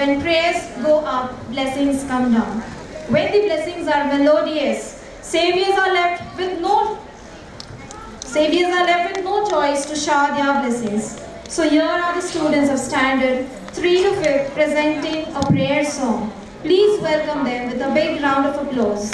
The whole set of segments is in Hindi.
When prayers go up, blessings come down. When the blessings are melodious, saviors are left with no choice to shower their blessings. So here are the students of Standard 3 to 5 presenting a prayer song. Please welcome them with a big round of applause.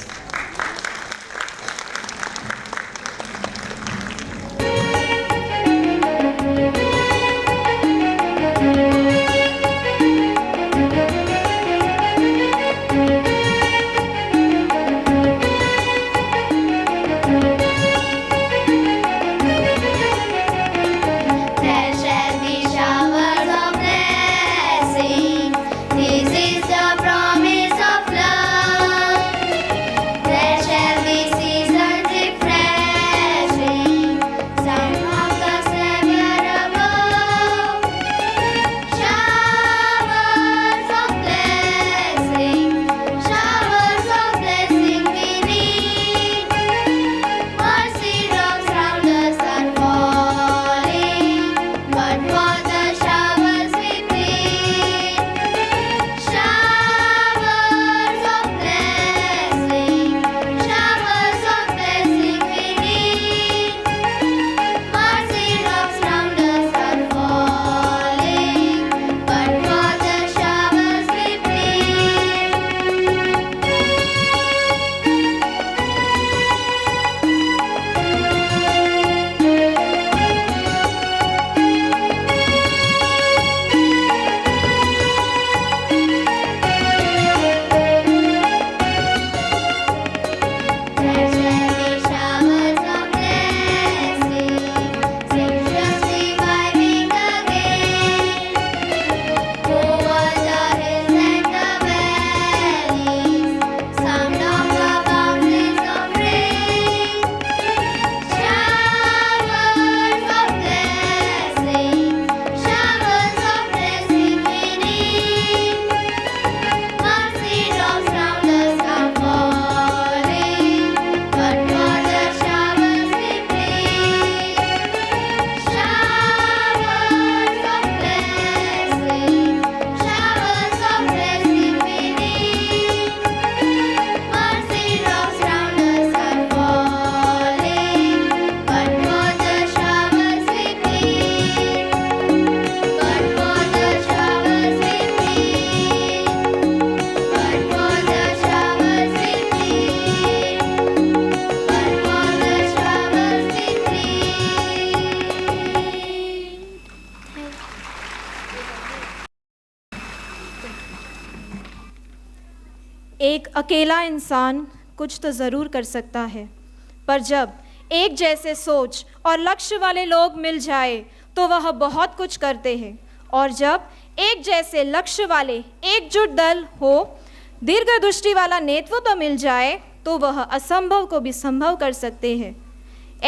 एक अकेला इंसान कुछ तो ज़रूर कर सकता है, पर जब एक जैसे सोच और लक्ष्य वाले लोग मिल जाए तो वह बहुत कुछ करते हैं। और जब एक जैसे लक्ष्य वाले एकजुट दल हो, दीर्घदृष्टि वाला नेतृत्व मिल जाए तो वह असंभव को भी संभव कर सकते हैं।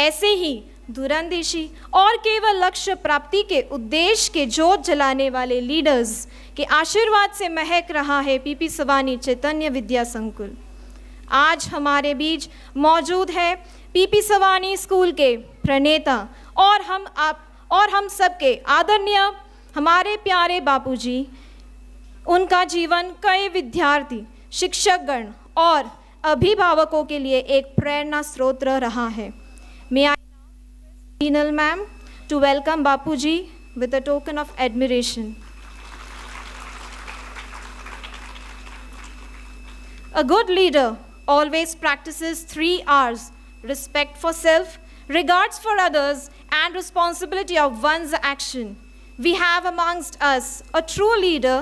ऐसे ही दूरंदेशी और केवल लक्ष्य प्राप्ति के उद्देश्य के जोत जलाने वाले लीडर्स के आशीर्वाद से महक रहा है पीपी सवानी चैतन्य विद्या संकुल। आज हमारे बीच मौजूद है पीपी सवानी स्कूल के प्रणेता और हम सबके आदरणीय हमारे प्यारे बापूजी। उनका जीवन कई विद्यार्थी, शिक्षकगण और अभिभावकों के लिए एक प्रेरणा स्रोत रहा है। May I Beenal ma'am to welcome Bapuji with a token of admiration. A good leader always practices 3 R's: respect for self, regards for others, and responsibility of one's action. We have amongst us a true leader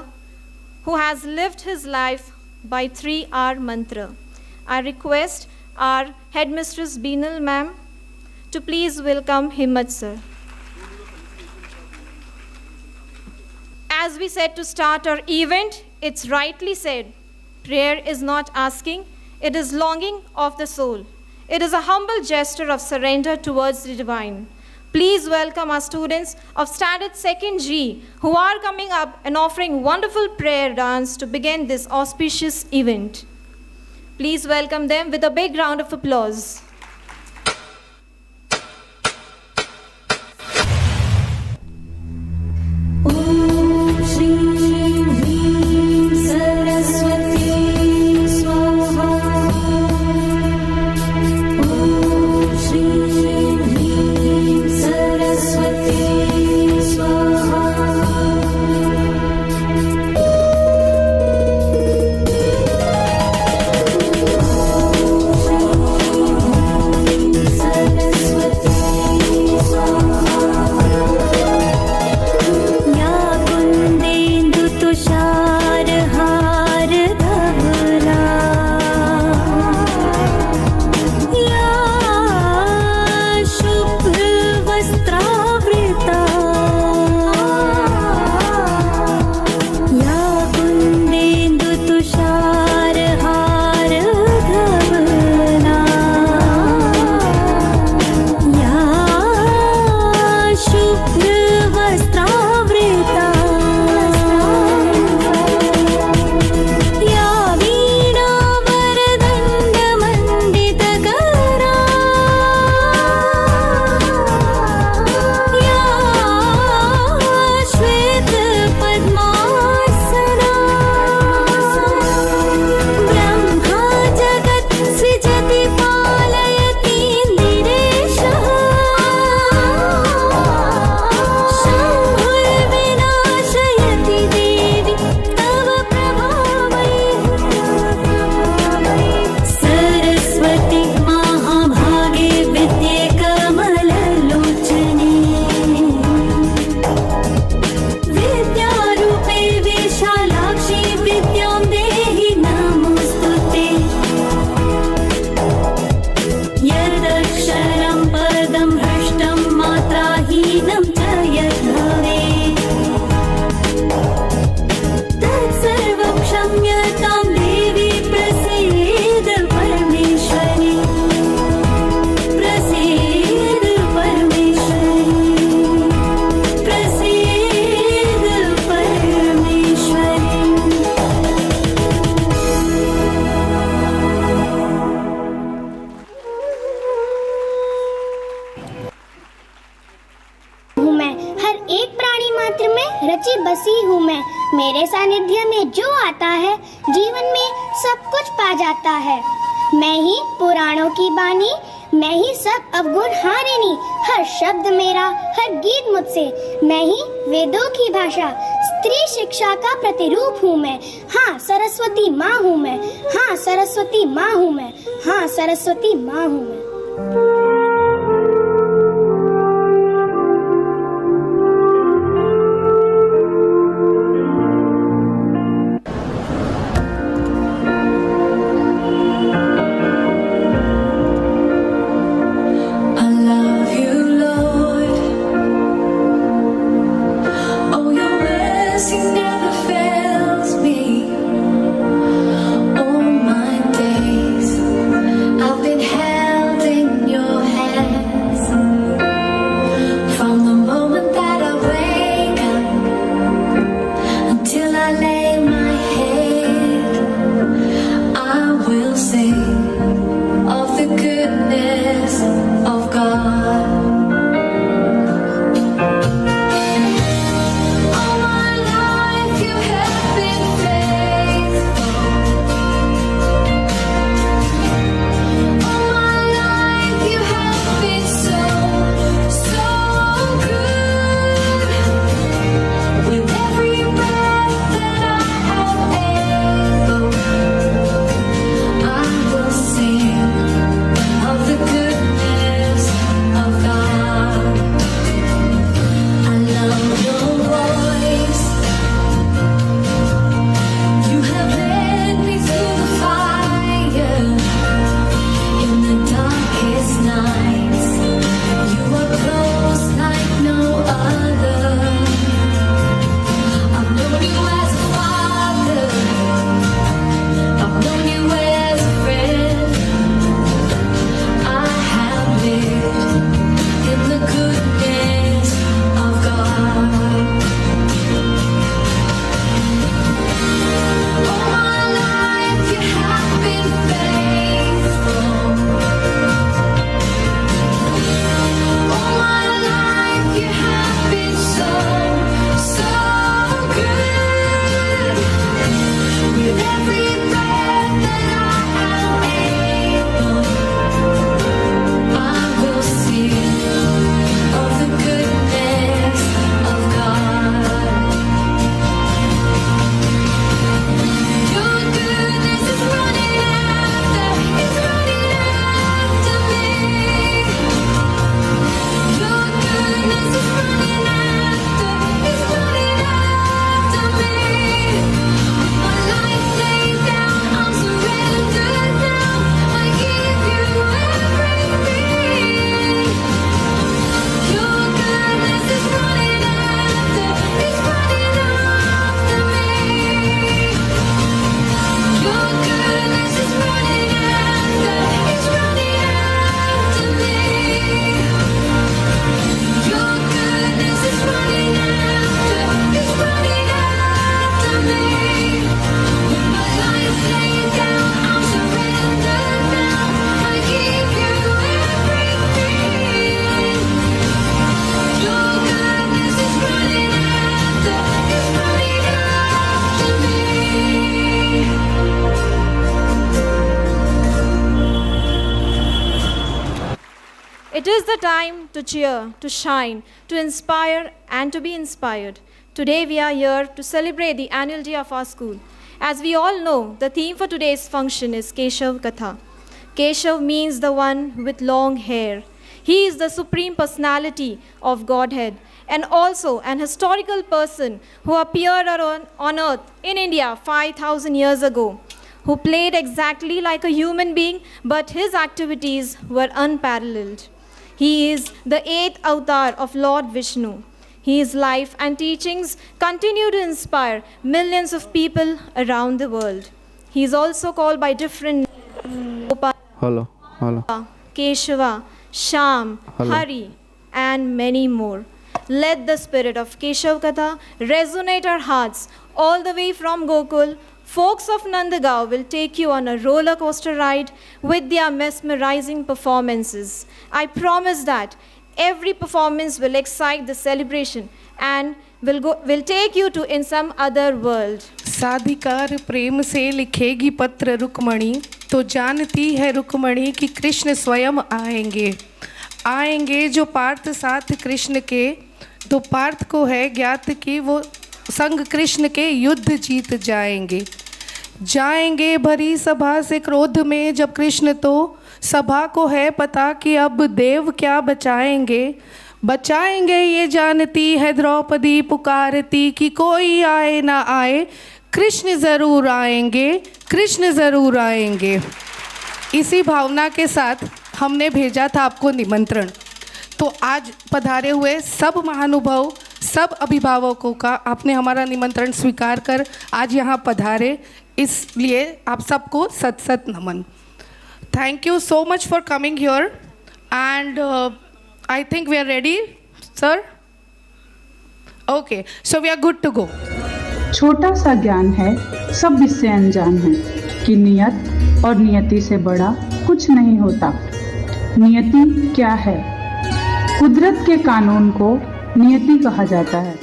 who has lived his life by 3R mantra. I request our headmistress Beenal ma'am to please welcome Himmat sir. As we said to start our event, it's rightly said, prayer is not asking, it is longing of the soul. It is a humble gesture of surrender towards the divine. Please welcome our students of Standard 2nd G who are coming up and offering wonderful prayer dance to begin this auspicious event. Please welcome them with a big round of applause. Om Shri ह्रीं रची बसी हूँ मैं, मेरे सानिध्य में जो आता है जीवन में सब कुछ पा जाता है। मैं ही पुराणों की बानी, मैं ही सब अवगुण हारिनी, हर शब्द मेरा, हर गीत मुझसे, मैं ही वेदों की भाषा, स्त्री शिक्षा का प्रतिरूप हूँ मैं। हाँ सरस्वती माँ हूँ मैं, हाँ सरस्वती माँ हूँ मैं, हाँ सरस्वती माँ हूँ मैं। It is the time to cheer, to shine, to inspire, and to be inspired. Today we are here to celebrate the annual day of our school. As we all know, the theme for today's function is Keshav Katha. Keshav means the one with long hair. He is the supreme personality of Godhead and also an historical person who appeared on earth in India 5,000 years ago, who played exactly like a human being, but his activities were unparalleled. He is the eighth avatar of Lord Vishnu. His life and teachings continue to inspire millions of people around the world. He is also called by different names: Hello. Keshava, Sham, Hello. Hari, and many more. Let the spirit of Keshav Katha resonate our hearts all the way from Gokul. Folks of Nandagaon will take you on a roller coaster ride with their mesmerizing performances. I promise that Every performance will excite the celebration and will take you to in some other world. साधिकार प्रेम से लिखेगी पत्र रुक्मणी, तो जानती है रुक्मणी कि कृष्ण स्वयं आएंगे जो पार्थ साथ कृष्ण के। तो पार्थ को है ज्ञात कि वो संग कृष्ण के युद्ध जीत जाएंगे भरी सभा से क्रोध में जब कृष्ण, तो सभा को है पता कि अब देव क्या बचाएंगे ये जानती है द्रौपदी पुकारती कि कोई आए ना आए कृष्ण ज़रूर आएंगे। इसी भावना के साथ हमने भेजा था आपको निमंत्रण। तो आज पधारे हुए सब महानुभाव, सब अभिभावकों का आपने हमारा निमंत्रण स्वीकार कर आज यहाँ पधारे, इसलिए आप सबको सत सत नमन। Thank you so much for coming here and I think we are ready, sir? Okay, so we are good to go. छोटा सा ज्ञान है, सब इससे अनजान है कि नियत और नियति से बड़ा कुछ नहीं होता। नियति क्या है? कुदरत के कानून को नियति कहा जाता है।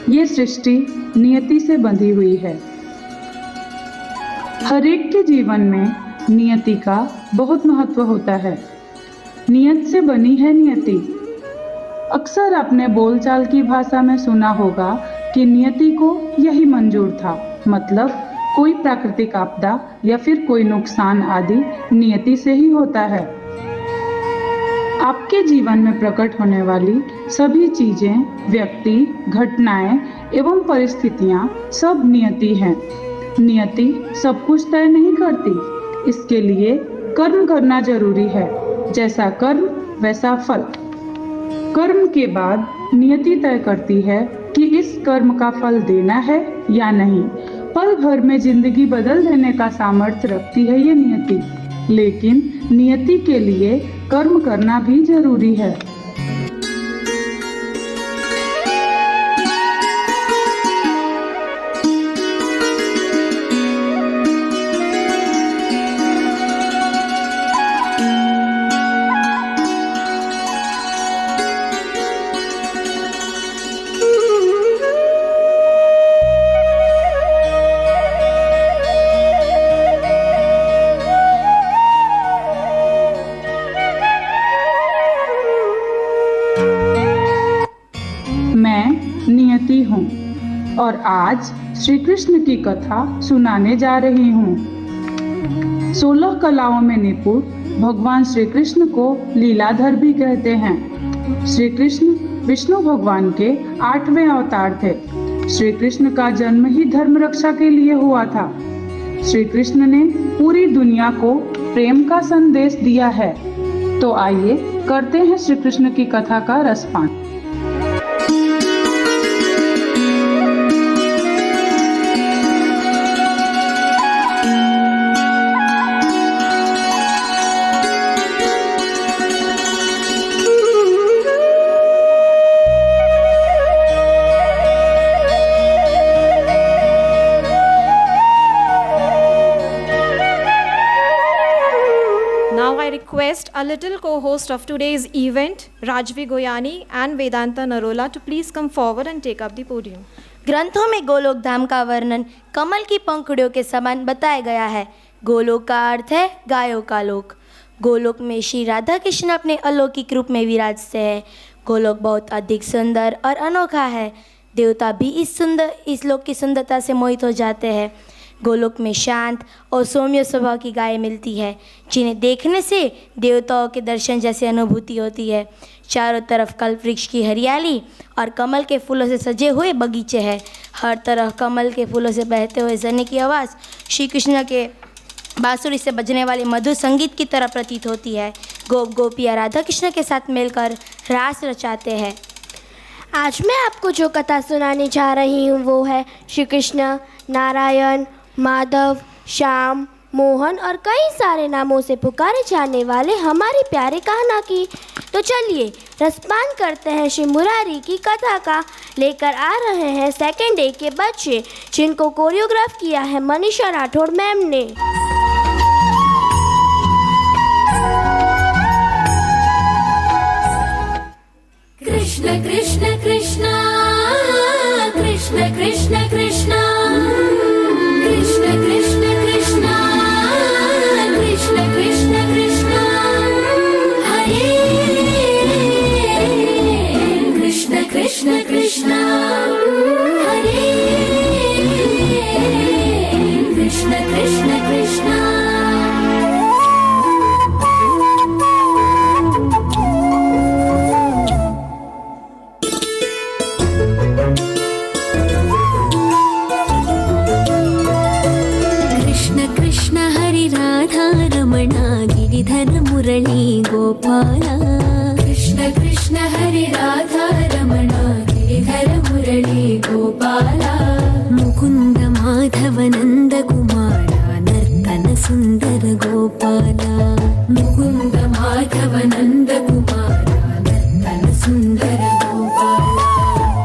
ये सृष्टि नियति से बंधी हुई है। हर एक के जीवन में नियति का बहुत महत्व होता है। नियत से बनी है नियति। अक्सर आपने बोलचाल की भाषा में सुना होगा कि नियति को यही मंजूर था, मतलब कोई प्राकृतिक आपदा या फिर कोई नुकसान आदि नियति से ही होता है। आपके जीवन में प्रकट होने वाली सभी चीजें, व्यक्ति, घटनाएं एवं परिस्थितियां सब नियति हैं। नियति सब कुछ तय नहीं करती, इसके लिए कर्म करना जरूरी है। जैसा कर्म वैसा फल। कर्म के बाद नियति तय करती है कि इस कर्म का फल देना है या नहीं। पल भर में जिंदगी बदल देने का सामर्थ्य रखती है ये नियति, लेकिन नियति के लिए कर्म करना भी जरूरी है। नियति हूँ और आज श्री कृष्ण की कथा सुनाने जा रही हूँ। 16 कलाओं में निपुण भगवान श्री कृष्ण को लीलाधर भी कहते हैं। श्री कृष्ण विष्णु भगवान के 8वें अवतार थे। श्री कृष्ण का जन्म ही धर्म रक्षा के लिए हुआ था। श्री कृष्ण ने पूरी दुनिया को प्रेम का संदेश दिया है। तो आइए करते हैं श्री कृष्ण की कथा का रसपान। Request a little co-host of today's event, Rajvi Goyani and Vedanta Narola, to please come forward and take up the podium. ग्रंथों में गोलोक धाम का वर्णन कमल की पंखुड़ियों के समान बताया गया है। गोलोक का अर्थ है गायों का लोक। गोलोक में श्री राधा कृष्ण अपने अलौकिक रूप में विराजते हैं। गोलोक बहुत अधिक सुंदर और अनोखा है। देवता भी इस लोक की सुंदरता से मोहित हो जाते हैं। गोलोक में शांत और सौम्य स्वभाव की गायें मिलती है, जिन्हें देखने से देवताओं के दर्शन जैसी अनुभूति होती है। चारों तरफ कल्प वृक्ष की हरियाली और कमल के फूलों से सजे हुए बगीचे हैं। हर तरफ कमल के फूलों से बहते हुए झरने की आवाज़ श्री कृष्ण के बांसुरी से बजने वाले मधुर संगीत की तरह प्रतीत होती है। गोप गोपियाँ राधा कृष्ण के साथ मिलकर रास रचाते हैं। आज मैं आपको जो कथा सुनाने जा रही हूँ वो है श्री कृष्ण, नारायण, माधव, श्याम, मोहन और कई सारे नामों से पुकारे जाने वाले हमारे प्यारे कान्हा की। तो चलिए रसपान करते हैं श्री मुरारी की कथा का। लेकर आ रहे हैं सेकेंड डे के बच्चे, जिनको कोरियोग्राफ किया है मनीषा राठौड़ मैम ने। कृष्ण कृष्ण कृष्ण कृष्ण कृष्ण कृष्ण कृष्ण कृष्ण कृष्ण कृष्ण कृष्ण कृष्ण हरे कृष्ण कृष्ण कृष्ण हरे कृष्ण कृष्ण कृष्ण गिरिधर मुरली गोपाला कृष्ण कृष्ण हरे राधा रमणा गिरिधर मुरली गोपाला मुकुंद माधव नंद कुमारा नर्तन सुंदर गोपाला मुकुंद माधव नंद कुमारा नर्तन सुंदर गोपाला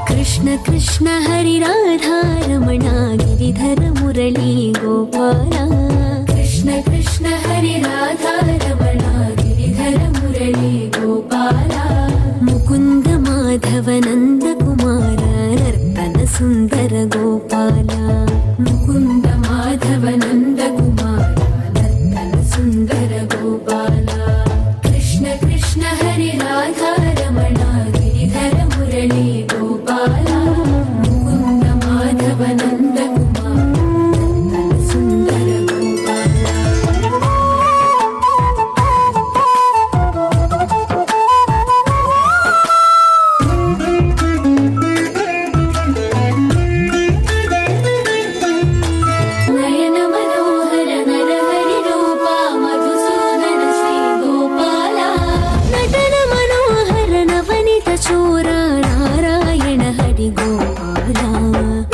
कृष्ण कृष्ण हरे राधा रमणा गिरिधर मुरली गोपाला कृष्ण कृष्ण हरे राधा रमणा गिरिधर मुरली गोपाला मुकुंद माधव नंद कुमार नर्तन सुंदर गोपाला मुकुंद माधव नंद कुमार नर्तन सुंदर गोपाला कृष्ण कृष्ण हरे राधा रमणा गिरिधर मुरली गोपाला मुकुंद माधव नंद कुमार नर्तन सुंदर गोपाला नयन मनोहर नरहरि रूपा मधुसूदन श्री गोपाला नटन मनोहर नवनीत चोरा नारायण हरि गोपाला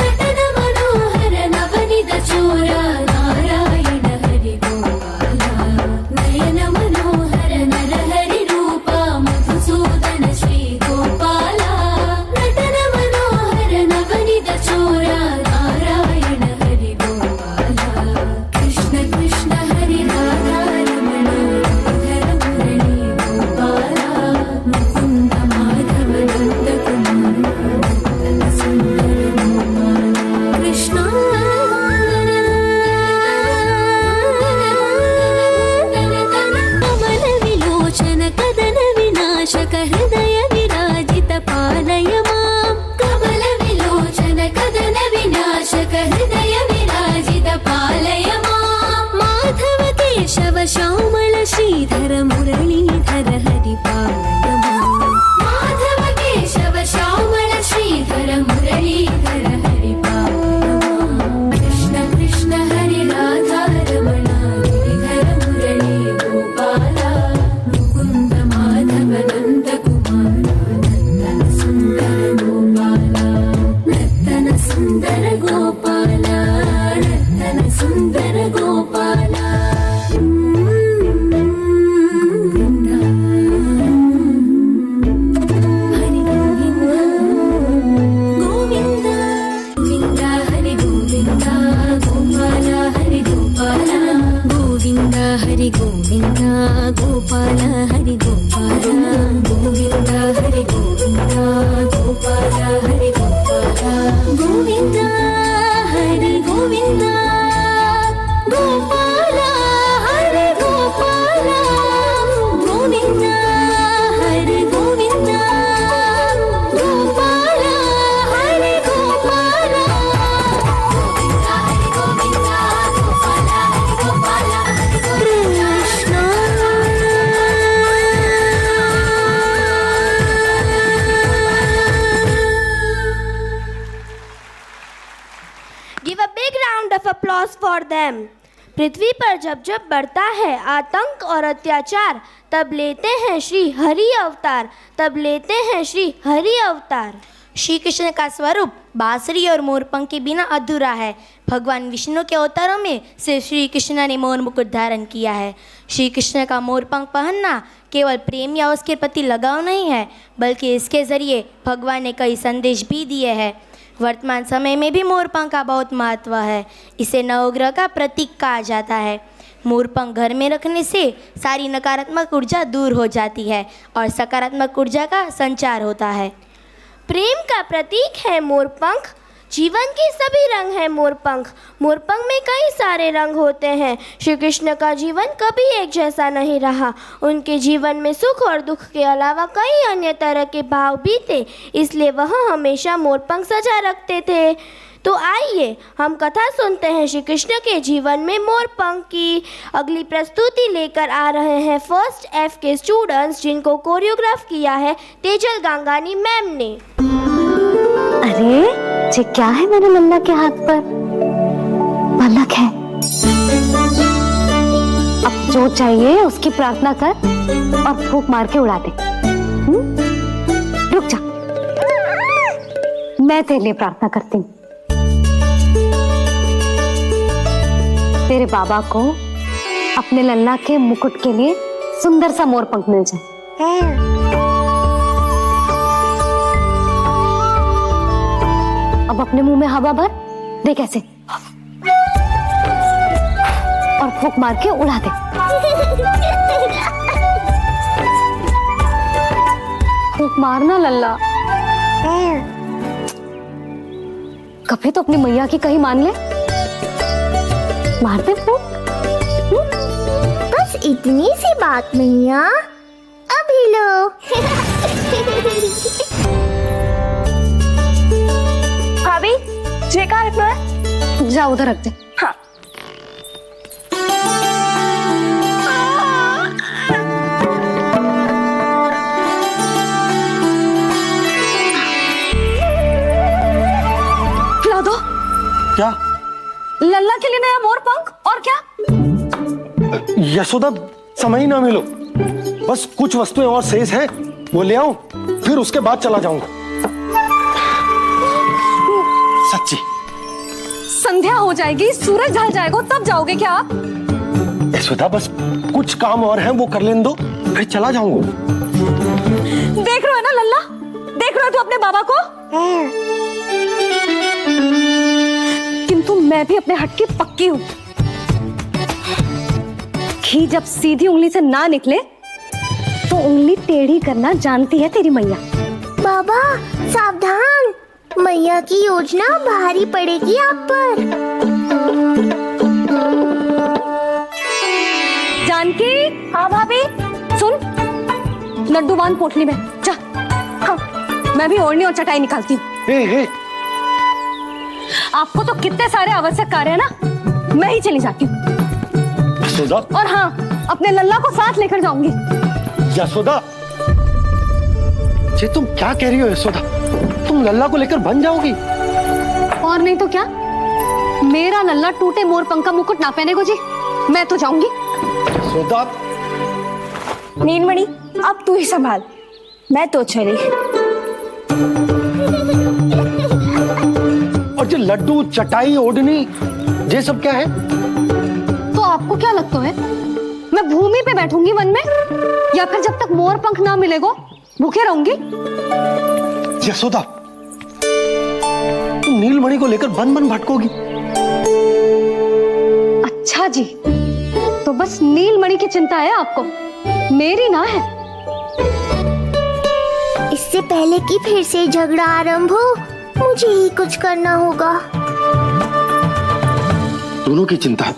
नटन मनोहर नवनीत चोरा नारायण हरि गोपाला नयन मनोहर नरहरि रूपा मधुसूदन श्री गोपाला नटन मनोहर नवनीत चोरा नारायण हरि गोपाला कृष्ण कृष्ण हरि राधा रमणा गिरिधर मुरली गोपाला मुकुंद माधव नंद कुमार नर्तन सुंदर गोपाला कृष्ण कमल विलोचन कदन विनाशक हृदय विराजित पालय मां कमल विलोचन कदन विनाशक हृदय विराजित पालय मां माधव केशव श्यामल श्रीधर मुरलीधर हरि पालय मां माधव केशव श्यामल श्रीधर मुरलीधर हरि पालय मां कृष्ण कृष्ण हरि राधा रमणा गिरिधर मुरली गोपाला मुकुंद माधव नंद कुमार नर्तन सुंदर गोपाला नर्तन सुंदर गोपाला नर्तन सुंदर Gopala Hari Govind Govind Hari Govind Gopala Hari Gopala Govind Hari Govind Gopala Hari Gopala Govind Hari Govind Gopala Hari Gopala Govind Hari Govind Gopala Hari Gopala Govind Hari Govind Gopala Hari Gopala Govind Hari Govind Gopala Hari Gopala Krishna Give a big round of applause for them. पृथ्वी पर जब जब बढ़ता है आतंक और अत्याचार, तब लेते हैं श्री हरि अवतार, तब लेते हैं श्री हरि अवतार। श्री कृष्ण का स्वरूप बांसुरी और मोरपंख के बिना अधूरा है। भगवान विष्णु के अवतारों में सिर्फ श्री कृष्ण ने मोर मुकुट धारण किया है। श्री कृष्ण का मोरपंख पहनना केवल प्रेम या उसके प्रति लगाव नहीं है, बल्कि इसके जरिए भगवान ने कई संदेश भी दिए हैं। वर्तमान समय में भी मोरपंख का बहुत महत्व है। इसे नवग्रह का प्रतीक कहा जाता है। मोरपंख घर में रखने से सारी नकारात्मक ऊर्जा दूर हो जाती है और सकारात्मक ऊर्जा का संचार होता है। प्रेम का प्रतीक है मोरपंख। जीवन के सभी रंग हैं मोरपंख। मोरपंख में कई सारे रंग होते हैं। श्री कृष्ण का जीवन कभी एक जैसा नहीं रहा। उनके जीवन में सुख और दुख के अलावा कई अन्य तरह के भाव भी थे, इसलिए वह हमेशा मोरपंख सजा रखते थे। तो आइए हम कथा सुनते हैं श्री कृष्ण के जीवन में मोरपंख की। अगली प्रस्तुति लेकर आ रहे हैं फर्स्ट F के स्टूडेंट्स, जिनको कोरियोग्राफ किया है तेजल गांगानी मैम ने। अरे ये क्या है मेरे लल्ला के हाथ पर? पलक है। अब जो चाहिए उसकी प्रार्थना कर और फूंक मार के उड़ा दे। रुक जा, मैं तेरे लिए प्रार्थना करती हूँ। तेरे बाबा को अपने लल्ला के मुकुट के लिए सुंदर सा मोरपंख मिल जाए। अब अपने मुंह में हवा भर दे, कैसे, और फूंक मार के उड़ा दे। फूंक मारना लल्ला। कभी तो अपनी मैया की कही मान ले। मारते फूंक। बस इतनी सी बात मैया, अभी लो। भाभी ये कहाँ रखना है? जा उधर रख दे। हाँ। खिला दो। क्या? लल्ला के लिए नया मोरपंख। और क्या? यशोदा, समय ना मिलो, बस कुछ वस्तुएं और शेष हैं, वो ले आऊं, फिर उसके बाद चला जाऊंगा। सच्ची। संध्या हो जाएगी, सूरज ढल जाएगा, तब जाओगे क्या आप? यशोदा, बस कुछ काम और हैं, वो कर लेने दो, फिर चला जाऊंगा। देख रहे हो ना लल्ला, देख रहे हो तू अपने बाबा को? किंतु मैं भी अपने हट की पक्की हूं। घी जब सीधी उंगली से ना निकले तो उंगली टेढ़ी करना जानती है तेरी मैया। बाबा सावधान, मैया की योजना भारी पड़ेगी आप पर। जानकी। हाँ भाभी। सुन, लड्डू बांध पोटली में, जा। हाँ, मैं भी ओढ़नी और चटाई निकालती हूँ। आपको तो कितने सारे आवश्यक कार्य है ना, मैं ही चली जाती हूँ। यशोदा। और हाँ, अपने लल्ला को साथ लेकर जाऊंगी। यशोदा, ये तुम क्या कह रही हो यशोदा? तुम लल्ला को लेकर बन जाओगी? और नहीं तो क्या, मेरा लल्ला टूटे मोरपंख का मुकुट ना पहने को जी, मैं तो जाऊंगी। यशोदा। नीलमणि, अब तू ही संभाल, मैं तो चली। और ये लड्डू, चटाई, ओढ़नी, ये सब क्या है? तो आपको क्या लगता है, मैं भूमि पे बैठूंगी वन में, या फिर जब तक मोरपंख ना मिलेगा भूखे रहूंगी? यशोदा, तुम नीलमणि को लेकर बन बन भटकोगी। अच्छा जी, तो बस नीलमणि की चिंता है आपको, मेरी ना है। इससे पहले कि फिर से झगड़ा आरंभ हो, मुझे ही कुछ करना होगा। दोनों की चिंता है,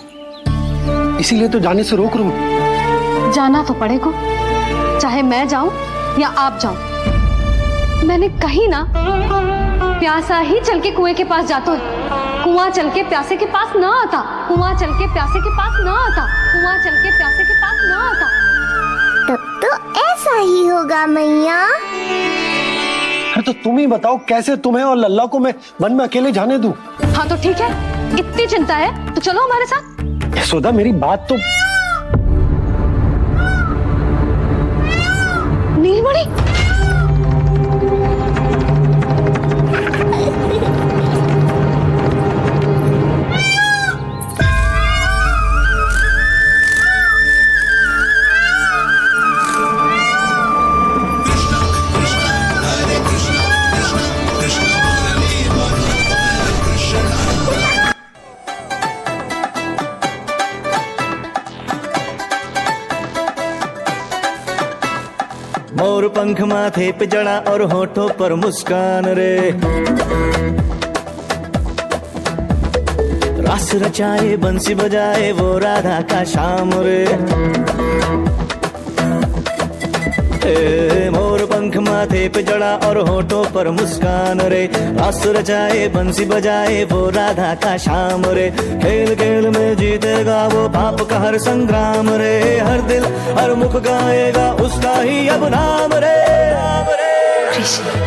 इसीलिए तो जाने से रोक रहा हूं। जाना तो पड़ेगा, चाहे मैं जाऊं या आप जाओ। मैंने कही ना, प्यासा ही चल के कुएं के पास जाता है, कुआं चल के प्यासे के पास ना आता, कुआं चल के प्यासे के पास ना आता, कुआं चल के प्यासे के पास ना आता। तब तो ऐसा ही होगा मैया। अरे तो तुम ही बताओ, कैसे तुम्हें और लल्ला को मैं वन में अकेले जाने दूं? हाँ तो ठीक है, इतनी चिंता है तो चलो हमारे साथ। यशोदा, मेरी बात तो। नीलमणि, पंख माथे पे जड़ा और होठों पर मुस्कान रे। रास रचाए बंसी बजाए वो राधा का श्याम रे। मोर पंख माथे पे जड़ा और होठों पर मुस्कान रे। रास रचाए बंसी बजाए वो राधा का श्याम रे। खेल खेल में जीतेगा वो पाप का हर संग्राम रे। हर दिल हर मुख गाएगा उसका ही अब नाम रे। कृष्ण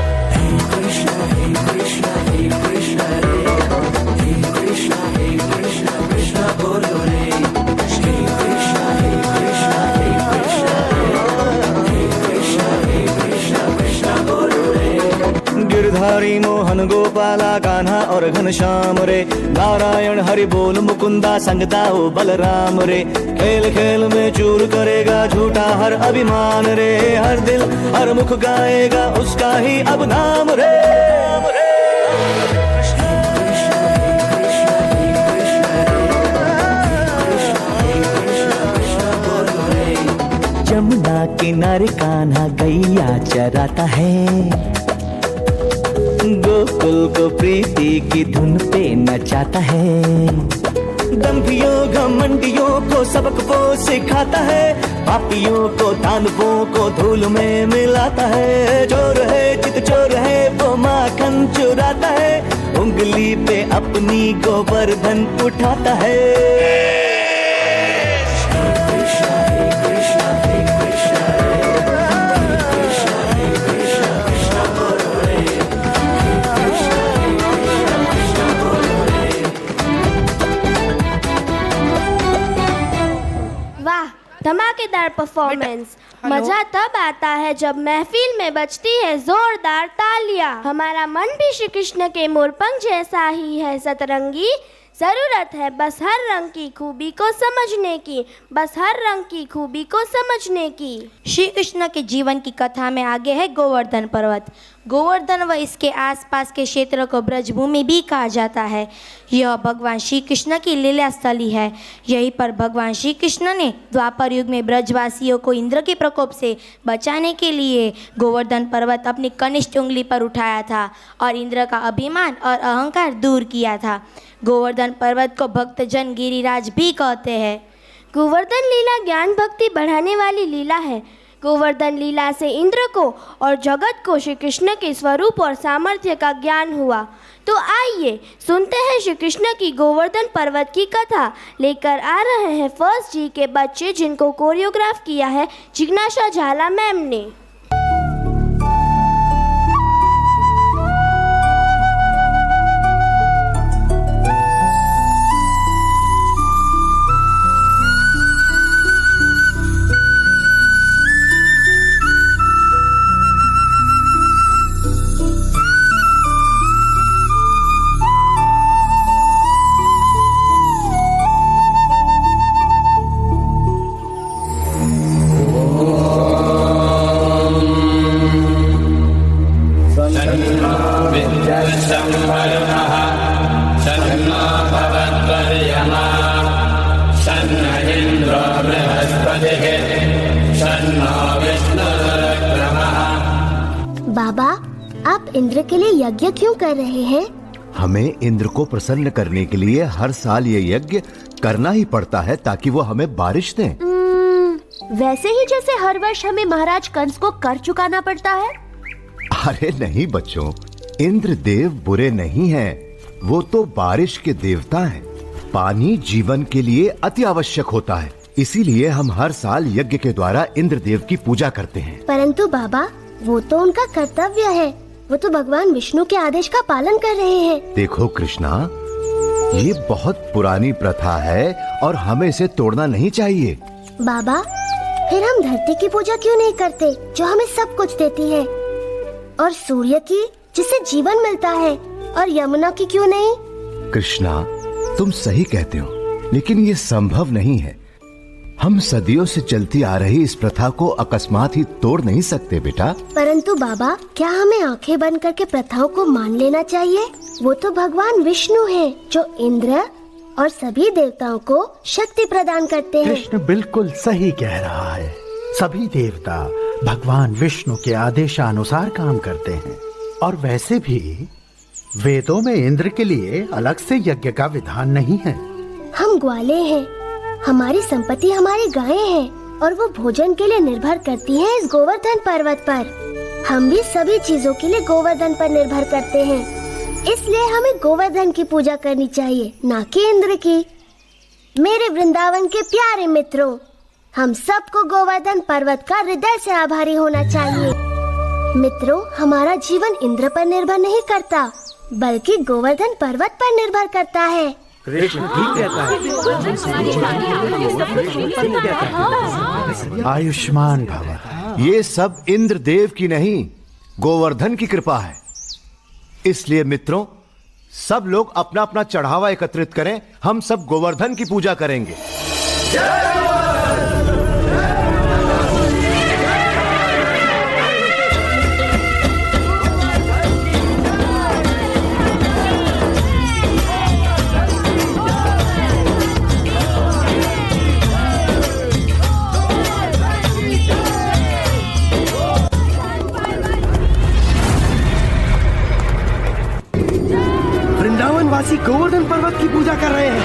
गिरधारी मोहन गोपाला कान्हा और घनश्याम रे। नारायण हरि बोल मुकुंदा संगता ओ बलराम रे। खेल खेल में चूर करेगा झूठा हर अभिमान रे। हर दिल हर मुख गाएगा उसका ही अब नाम रे। जमुना किनारे कान्हा गैया चराता है। गोकुल को प्रीति की धुन पे नचाता है। दंभियों घमंडियों को सबक वो सिखाता है। पापियों को दानवों को धूल में मिलाता है। चोर है चित चोर है वो माखन चुराता है। उंगली पे अपनी गोवर्धन उठाता है। धमाकेदार परफॉर्मेंस। मजा तब आता है जब महफिल में बजती है जोरदार तालियां। हमारा मन भी श्री कृष्ण के मोरपंख जैसा ही है सतरंगी। जरूरत है बस हर रंग की खूबी को समझने की, बस हर रंग की खूबी को समझने की। श्री कृष्ण के जीवन की कथा में आगे है गोवर्धन पर्वत। गोवर्धन व इसके आसपास के क्षेत्र को ब्रजभूमि भी कहा जाता है। यह भगवान श्री कृष्ण की लीला स्थली है। यहीं पर भगवान श्री कृष्ण ने द्वापर युग में ब्रजवासियों को इंद्र के प्रकोप से बचाने के लिए गोवर्धन पर्वत अपनी कनिष्ठ उंगली पर उठाया था और इंद्र का अभिमान और अहंकार दूर किया था। गोवर्धन पर्वत को भक्तजन गिरिराज भी कहते हैं। गोवर्धन लीला ज्ञान भक्ति बढ़ाने वाली लीला है। गोवर्धन लीला से इंद्र को और जगत को श्री कृष्ण के स्वरूप और सामर्थ्य का ज्ञान हुआ। तो आइए सुनते हैं श्री कृष्ण की गोवर्धन पर्वत की कथा। लेकर आ रहे हैं फर्स्ट जी के बच्चे, जिनको कोरियोग्राफ किया है जिज्ञासा झाला मैम ने। बाबा, आप इंद्र के लिए यज्ञ क्यों कर रहे हैं? हमें इंद्र को प्रसन्न करने के लिए हर साल ये यज्ञ करना ही पड़ता है ताकि वो हमें बारिश दें। वैसे ही जैसे हर वर्ष हमें महाराज कंस को कर चुकाना पड़ता है। अरे नहीं बच्चों, इंद्र देव बुरे नहीं हैं, वो तो बारिश के देवता हैं। पानी जीवन के लिए अति आवश्यक होता है, इसीलिए हम हर साल यज्ञ के द्वारा इंद्र देव की पूजा करते हैं। परंतु बाबा, वो तो उनका कर्तव्य है, वो तो भगवान विष्णु के आदेश का पालन कर रहे हैं। देखो कृष्णा, ये बहुत पुरानी प्रथा है और हमें इसे तोड़ना नहीं चाहिए। बाबा, फिर हम धरती की पूजा क्यों नहीं करते जो हमें सब कुछ देती है, और सूर्य की जिससे जीवन मिलता है, और यमुना की क्यों नहीं? कृष्णा, तुम सही कहते हो, लेकिन ये संभव नहीं है। हम सदियों से चलती आ रही इस प्रथा को अकस्मात ही तोड़ नहीं सकते बेटा। परंतु बाबा, क्या हमें आंखें बंद करके प्रथाओं को मान लेना चाहिए? वो तो भगवान विष्णु हैं, जो इंद्र और सभी देवताओं को शक्ति प्रदान करते हैं। कृष्ण बिल्कुल सही कह रहा है। सभी देवता भगवान विष्णु के आदेशानुसार काम करते हैं। और वैसे भी वेदों में इंद्र के लिए अलग से यज्ञ का विधान नहीं है। हम ग्वाले हैं, हमारी संपत्ति हमारी गायें हैं और वो भोजन के लिए निर्भर करती हैं इस गोवर्धन पर्वत पर। हम भी सभी चीजों के लिए गोवर्धन पर निर्भर करते हैं, इसलिए हमें गोवर्धन की पूजा करनी चाहिए, ना कि इंद्र की। मेरे वृंदावन के प्यारे मित्रों, हम सबको गोवर्धन पर्वत का हृदय से आभारी होना चाहिए। मित्रों, हमारा जीवन इंद्र पर निर्भर नहीं करता, बल्कि गोवर्धन पर्वत पर निर्भर करता है। कृष्ण ठीक कहता है। आयुष्मान भव। ये सब इंद्र देव की नहीं, गोवर्धन की कृपा है। इसलिए मित्रों, सब लोग अपना अपना चढ़ावा एकत्रित करें, हम सब गोवर्धन की पूजा करेंगे। वृंदावनवासी गोवर्धन पर्वत की पूजा कर रहे हैं।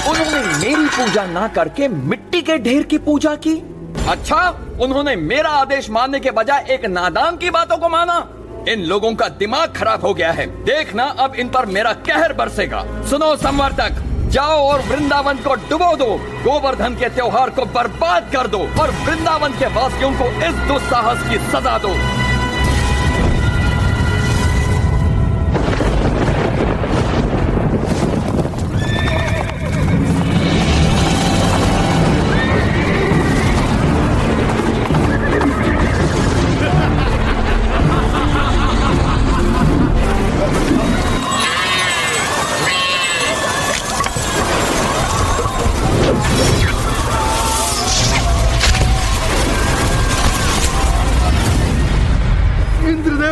उन्होंने मेरी पूजा ना करके मिट्टी के ढेर की पूजा की। अच्छा, उन्होंने मेरा आदेश मानने के बजाय एक नादान की बातों को माना। इन लोगों का दिमाग खराब हो गया है। देखना अब इन पर मेरा कहर बरसेगा। सुनो संवर्तक, जाओ और वृंदावन को डुबो दो, गोवर्धन के त्योहार को बर्बाद कर दो और वृंदावन के वासियों को इस दुस्साहस की सजा दो।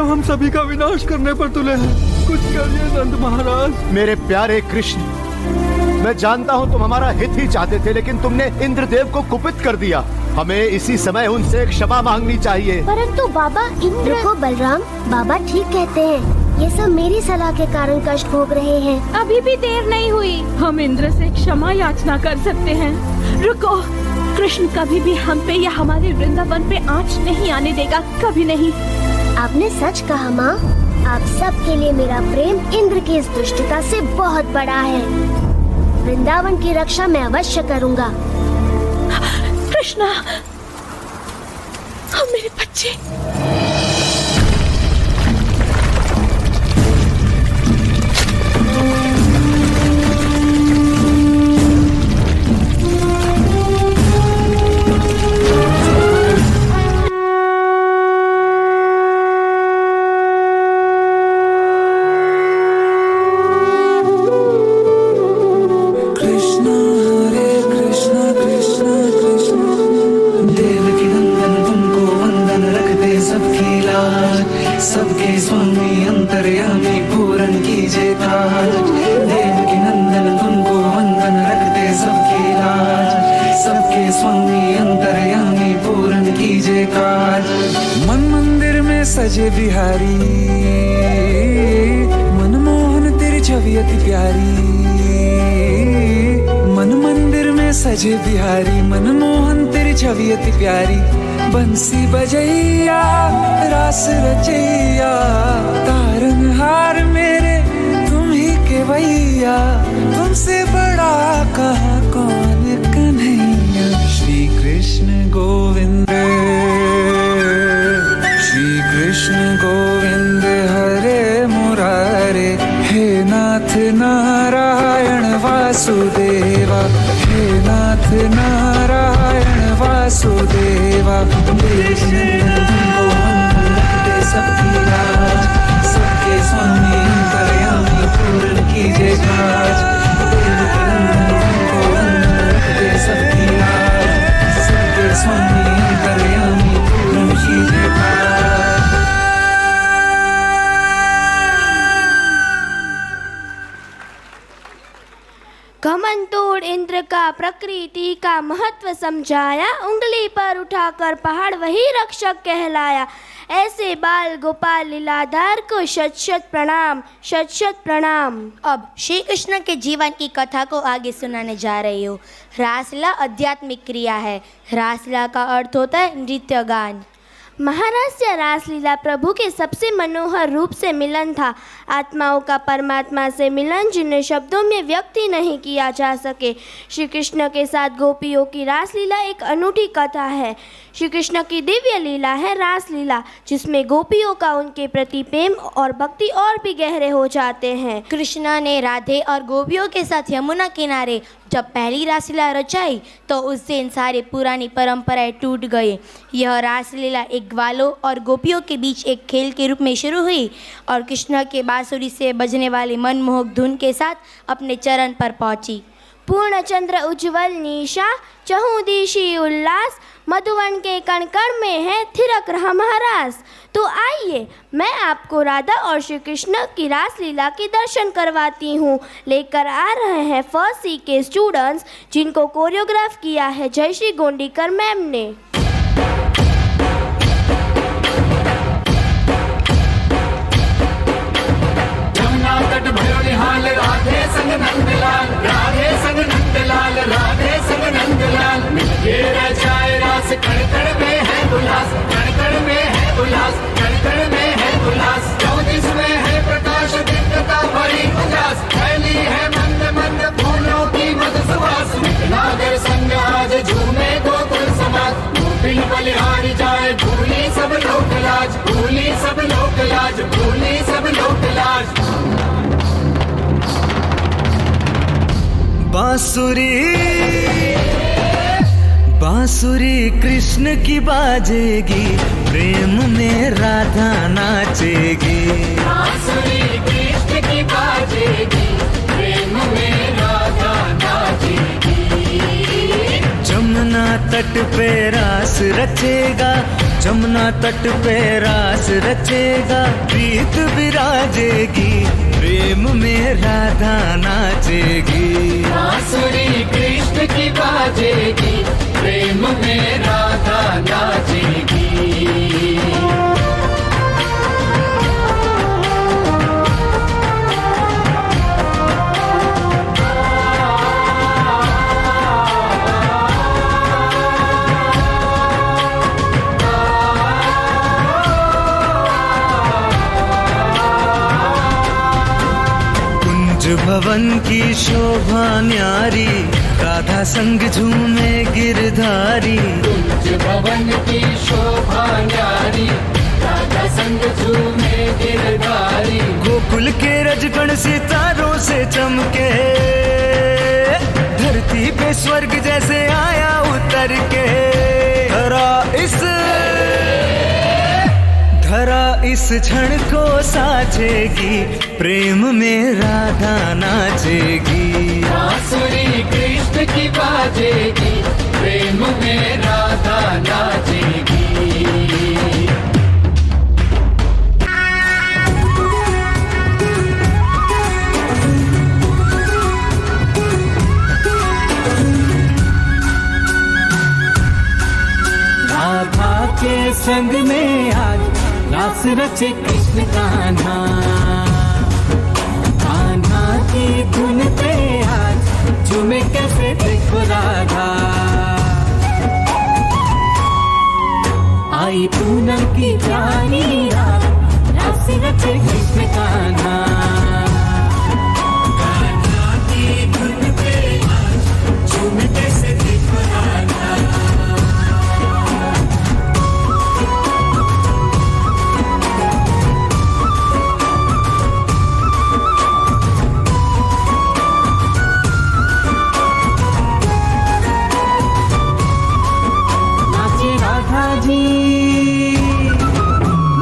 हम सभी का विनाश करने पर तुले हैं। कुछ करिए नंद महाराज। मेरे प्यारे कृष्ण, मैं जानता हूँ तुम हमारा हित ही चाहते थे, लेकिन तुमने इंद्रदेव को कुपित कर दिया। हमें इसी समय उनसे क्षमा मांगनी चाहिए। परंतु बाबा, इंद्र को बलराम, बाबा ठीक कहते हैं। ये सब मेरी सलाह के कारण कष्ट भोग रहे हैं। अभी भी देर नहीं हुई, हम इंद्र से क्षमा याचना कर सकते हैं। रुको, कृष्ण कभी भी हम पे या हमारे वृंदावन पे आँच नहीं आने देगा, कभी नहीं। आपने सच कहा माँ। आप सबके लिए मेरा प्रेम इंद्र की इस दुष्टता से बहुत बड़ा है। वृंदावन की रक्षा मैं अवश्य करूँगा। कृष्णा, मेरे बच्चे। सजे बिहारी, मनमोहन तेरी छवि अति प्यारी। मन मंदिर में सजे बिहारी, मनमोहन तेरी छवि अति प्यारी। बंसी बजैया रास रचैया, तारनहार मेरे तुम ही के भैया। तुमसे बड़ा कहाँ कौन कन्हैया। श्री कृष्ण गोविंद, श्री कृष्ण गोविंद हरे मुरारे। हे नाथ नारायण वासुदेवा, हे नाथ नारायण वासुदेवा। कृष्ण तुमको वंदे सबकी लाज, सबके स्वामी अंतर्यामी पूर्ण कीजिए काज। तुमको वंदे सबकी लाज, सबके स्वामी अंतर्यामी पूर्ण कीजिए काज। घमंड तोड़ इंद्र कृष्ण का प्रकृति का महत्व समझाया, उंगली पर उठाकर पहाड़ वही रक्षक कहलाया। ऐसे बाल गोपाल लीलाधार को शत शत प्रणाम, शत शत प्रणाम। अब श्री कृष्ण के जीवन की कथा को आगे सुनाने जा रही हूँ। रासलीला आध्यात्मिक क्रिया है। रासलीला का अर्थ होता है नृत्य गान। महारास रासलीला प्रभु के सबसे मनोहर रूप से मिलन था। आत्माओं का परमात्मा से मिलन जिन्हें शब्दों में व्यक्त ही नहीं किया जा सके। श्री कृष्ण के साथ गोपियों की रासलीला एक अनूठी कथा है। श्री कृष्ण की दिव्य लीला है रासलीला, जिसमें गोपियों का उनके प्रति प्रेम और भक्ति और भी गहरे हो जाते हैं। कृष्ण ने राधे और गोपियों के साथ यमुना किनारे जब पहली रासलीला रचाई तो उस दिन सारी पुरानी परंपराएं टूट गई। यह रासलीला एक ग्वालों और गोपियों के बीच एक खेल के रूप में शुरू हुई और कृष्ण के बांसुरी से बजने वाली मनमोहक धुन के साथ अपने चरण पर पहुंची। पूर्ण चंद्र उज्ज्वल निशा, चहुदिशी उल्लास, मधुवन के कण कण में है थिरक रहा महारास। तो आइए मैं आपको राधा और श्री कृष्ण की रासलीला के दर्शन करवाती हूँ। लेकर आ रहे हैं फर्स्ट सी के स्टूडेंट्स, जिनको कोरियोग्राफ किया है जयश्री गोंडीकर मैम ने। राधे संग नंदलाल, राधे संग नंदलाल, राधे संग नंदलाल, मिलके रचाए रास, कण कण में है उल्लास, कण कण में है उल्लास, कण कण में है उल्लास। चौदिस में है प्रकाश दिव्यता भरी उल्लास, फैली है मंद मंद फूलों की मधु सुवास। नागर संग आज झूमे गोकुल समाज, गोपिन बलिहारी जाए भूली सब लोक लाज, भूली सब लोक लाज, भूली सब लोक लाज। बांसुरी कृष्ण की बाजेगी, प्रेम में राधा नाचेगी। बांसुरी कृष्ण की बाजेगी, प्रेम में राधा नाचेगी। जमुना तट पे रास रचेगा, जमुना तट पे रास रचेगा, प्रीत विराजेगी, प्रेम में राधा नाचेगी। बांसुरी कृष्ण की बाजेगी, प्रेम में राधा नाचेगी। भवन की शोभा न्यारी, राधा संग झूमे गिरधारी। कुंज भवन की शोभा न्यारी, राधा संग झूमे गिरधारी। गोकुल के रजगण सितारों से चमके, धरती पे स्वर्ग जैसे आया उतर के। धरा इस क्षण को साजेगी, प्रेम में राधा नाचेगी। बांसुरी कृष्ण की बाजेगी, प्रेम में राधा नाचेगी। राधा के संग में आज रास रचे कृष्ण कान्हा, कान्हा की धुन पे आज झूमे कैसे देखो राधा। आई पूनम की जानी रात, रास रचे कृष्ण कान्हा, कान्हा की धुन पे आज झूमे कैसे देखो राधा।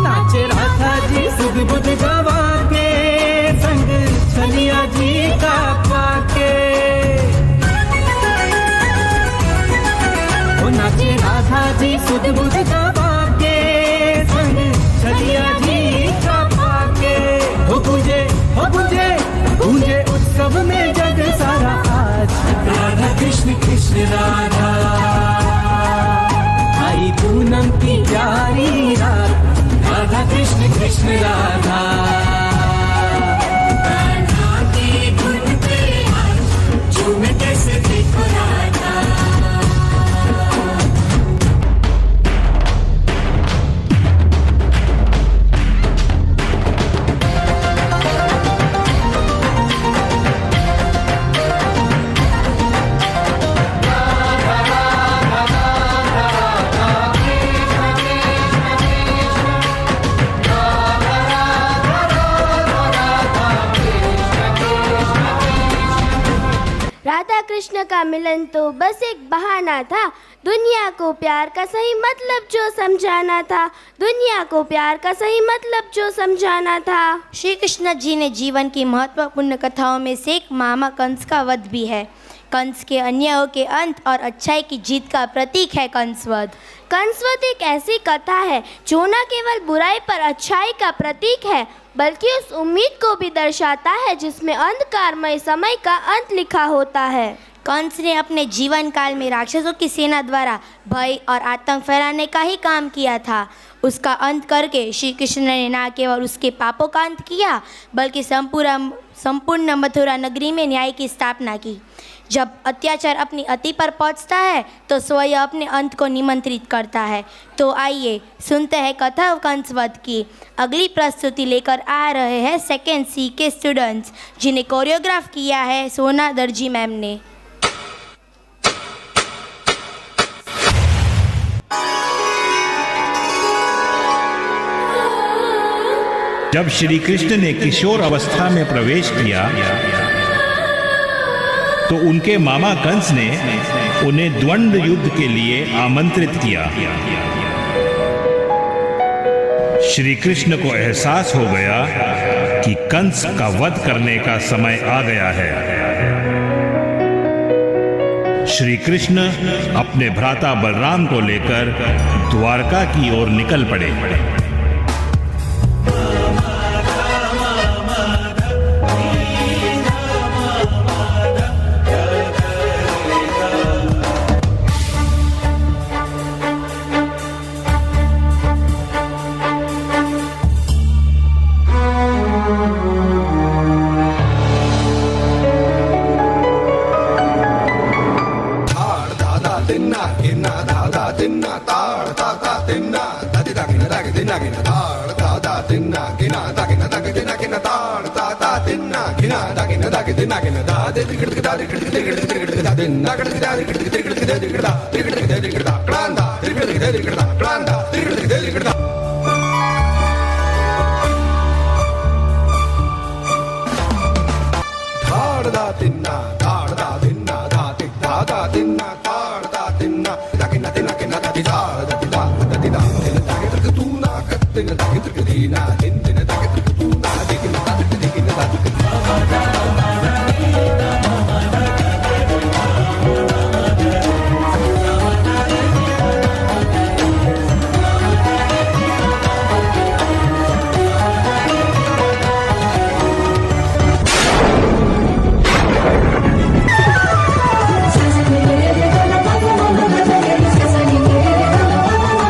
नाचे राधा जी सुध बुध गवा के, संग छलिया जी का पाके। ओ नाचे राधा जी सुध बुध गवा के, संग छलिया जी का पाके। हो गूंजे उत्सव में जग सारा आज, राधा कृष्ण कृष्ण राधा, आई पूनम की प्यारी रात, राधा कृष्ण कृष्ण राधा। कान्हा की धुन पे आज झूम कैसे देखो राधा। राधा कृष्ण का मिलन तो बस एक बहाना था, दुनिया को प्यार का सही मतलब जो समझाना था, दुनिया को प्यार का सही मतलब जो समझाना था। श्री कृष्ण जी ने जीवन की महत्वपूर्ण कथाओं में से एक मामा कंस का वध भी है। कंस के अन्यायों के अंत और अच्छाई की जीत का प्रतीक है कंसवध। कंसवध एक ऐसी कथा है जो न केवल बुराई पर अच्छाई का प्रतीक है, बल्कि उस उम्मीद को भी दर्शाता है जिसमें अंधकारमय समय का अंत लिखा होता है। कंस ने अपने जीवन काल में राक्षसों की सेना द्वारा भय और आतंक फैलाने का ही काम किया था। उसका अंत करके श्री कृष्ण ने न केवल उसके पापों का अंत किया, बल्कि संपूर्ण मथुरा नगरी में न्याय की स्थापना की। जब अत्याचार अपनी अति पर पहुंचता है तो स्वयं अपने अंत को निमंत्रित करता है। तो आइए सुनते हैं कथा कंसवध की। अगली प्रस्तुति लेकर आ रहे हैं सेकेंड सी के स्टूडेंट्स, जिन्हें कोरियोग्राफ किया है सोना दर्जी मैम ने। जब श्री कृष्ण ने किशोर अवस्था में प्रवेश किया तो उनके मामा कंस ने उन्हें द्वंद्व युद्ध के लिए आमंत्रित किया। श्री कृष्ण को एहसास हो गया कि कंस का वध करने का समय आ गया है। श्री कृष्ण अपने भ्राता बलराम को लेकर द्वारका की ओर निकल पड़े।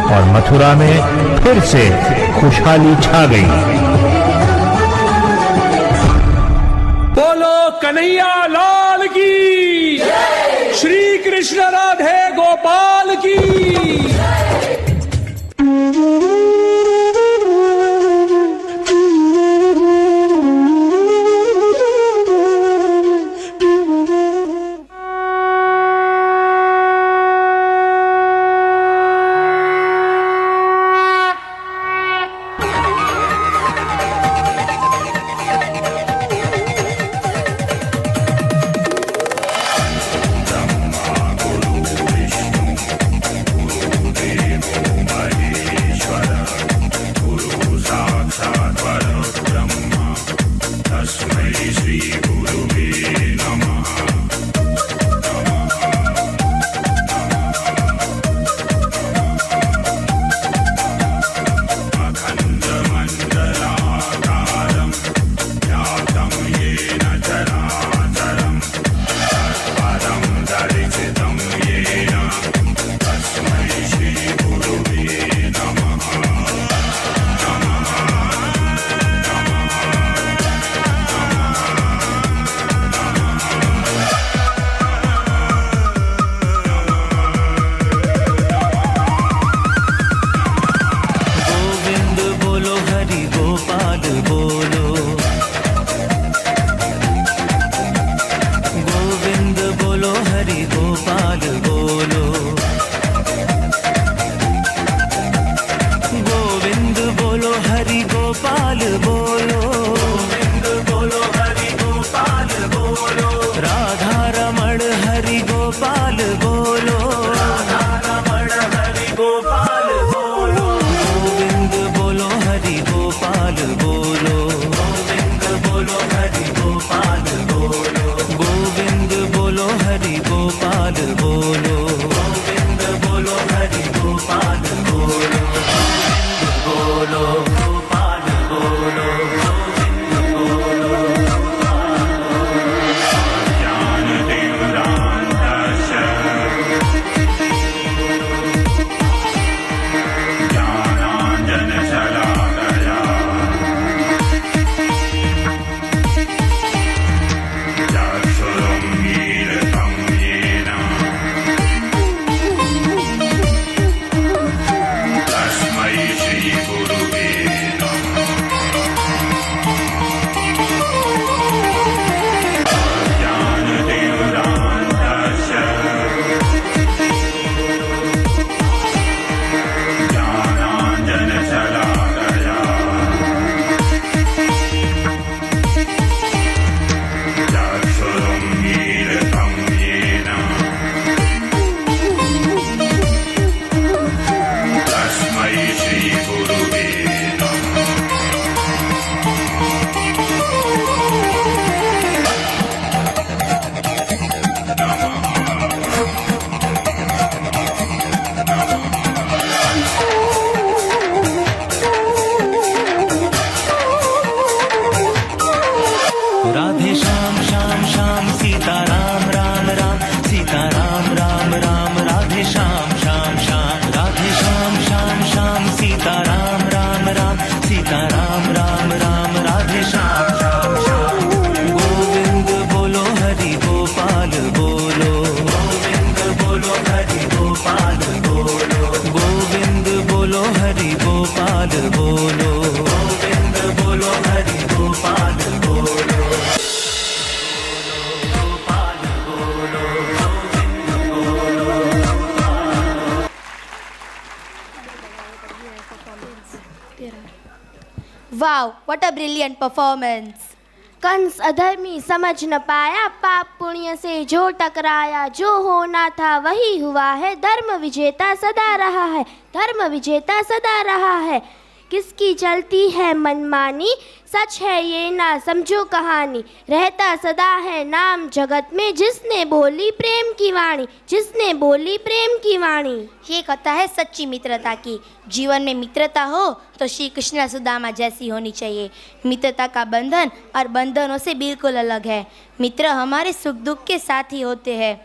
और मथुरा में फिर से खुशहाली छा गई। बोलो कन्हैया लाल की, श्री कृष्ण राधे गोपाल की। गोपाल बोलो, गोविंद बोलो, हरि गोपाल बोलो, गोपाल बोलो, गोविंद बोलो। Wow, what a brilliant performance. Kansa अधर्मी समझ न पाया, पाप पुण्य से जो टकराया, जो होना था वही हुआ है, धर्म विजेता सदा रहा है, धर्म विजेता सदा रहा है। किसकी चलती है मनमानी, सच है ये ना समझो कहानी, रहता सदा है नाम जगत में, जिसने बोली प्रेम की वाणी, जिसने बोली प्रेम की वाणी। ये कथा है सच्ची मित्रता की। जीवन में मित्रता हो तो श्री कृष्ण सुदामा जैसी होनी चाहिए। मित्रता का बंधन और बंधनों से बिल्कुल अलग है। मित्र हमारे सुख दुख के साथी होते हैं।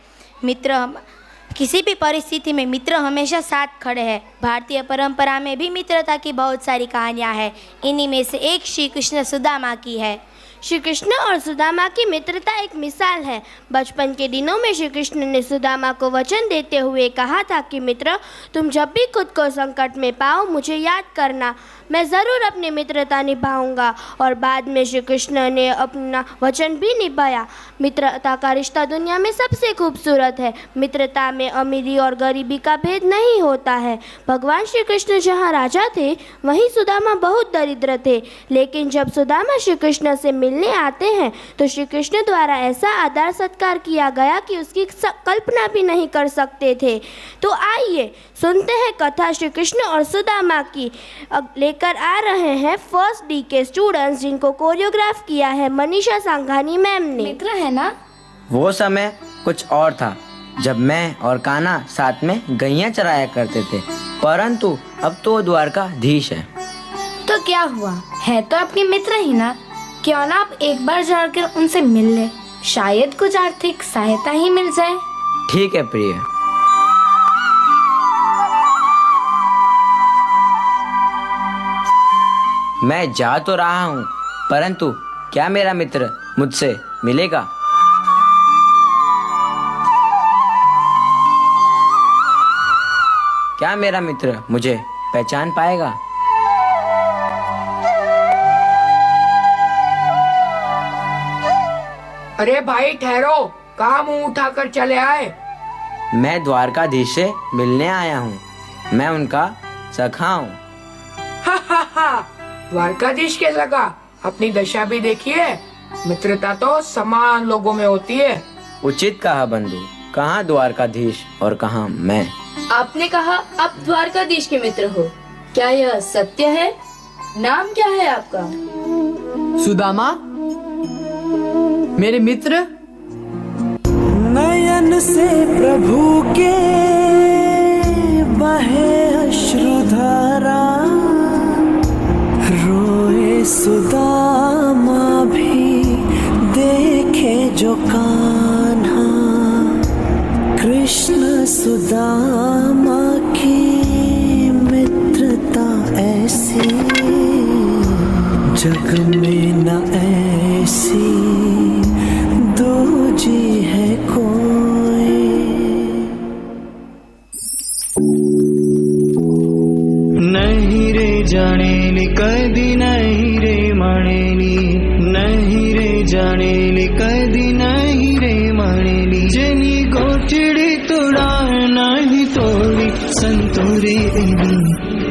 किसी भी परिस्थिति में मित्र हमेशा साथ खड़े हैं। भारतीय परंपरा में भी मित्रता की बहुत सारी कहानियाँ हैं। इन्हीं में से एक श्री कृष्ण सुदामा की है। श्री कृष्ण और सुदामा की मित्रता एक मिसाल है। बचपन के दिनों में श्री कृष्ण ने सुदामा को वचन देते हुए कहा था कि मित्र, तुम जब भी खुद को संकट में पाओ मुझे याद करना, मैं ज़रूर अपनी मित्रता निभाऊंगा। और बाद में श्री कृष्ण ने अपना वचन भी निभाया। मित्रता का रिश्ता दुनिया में सबसे खूबसूरत है। मित्रता में अमीरी और गरीबी का भेद नहीं होता है। भगवान श्री कृष्ण जहाँ राजा थे वहीं सुदामा बहुत दरिद्र थे, लेकिन जब सुदामा श्री कृष्ण से मिलने आते हैं तो श्री कृष्ण द्वारा ऐसा आदर सत्कार किया गया कि उसकी कल्पना भी नहीं कर सकते थे। तो आइए सुनते हैं कथा श्री कृष्ण और सुदामा की। लेकर आ रहे हैं फर्स्ट डी के स्टूडेंट्स, जिनको कोरियोग्राफ किया है मनीषा सांघानी मैम ने। मित्र है ना? वो समय कुछ और था जब मैं और कान्हा साथ में गैया चराया करते थे, परंतु अब तो द्वारकाधीश है। तो क्या हुआ, है तो अपने मित्र ही ना। क्यों ना आप एक बार जाकर उनसे मिल ले, शायद कुछ आर्थिक सहायता ही मिल जाए। ठीक है प्रिय। मैं जा तो रहा हूँ, परंतु क्या मेरा मित्र मुझसे मिलेगा? क्या मेरा मित्र मुझे पहचान पाएगा? अरे भाई ठहरो, कहाँ मुंह उठाकर चले आए? मैं द्वारकाधीश से मिलने आया हूँ। मैं उनका सखा हूँ। द्वारकाधीश के सखा? अपनी दशा भी देखिए। मित्रता तो समान लोगों में होती है। उचित कहा बंधु, कहाँ द्वारकाधीश और कहाँ मैं। आपने कहा आप द्वारकाधीश के मित्र हो, क्या यह सत्य है? नाम क्या है आपका? सुदामा मेरे मित्र। नयन से प्रभु के बहे अश्रुधारा, रोए सुदामा भी देखे जो कान्हा, कृष्ण सुदामा की मित्रता ऐसी, जग में न ऐसी दूजी है कोई। नहीं रे जानेली कदी नहीं रे मानेली, नहीं रे जानेली कदी नहीं रे मानेली, जनी गोचड़ी तोड़ा नहीं तोड़ी, संतोरे एवी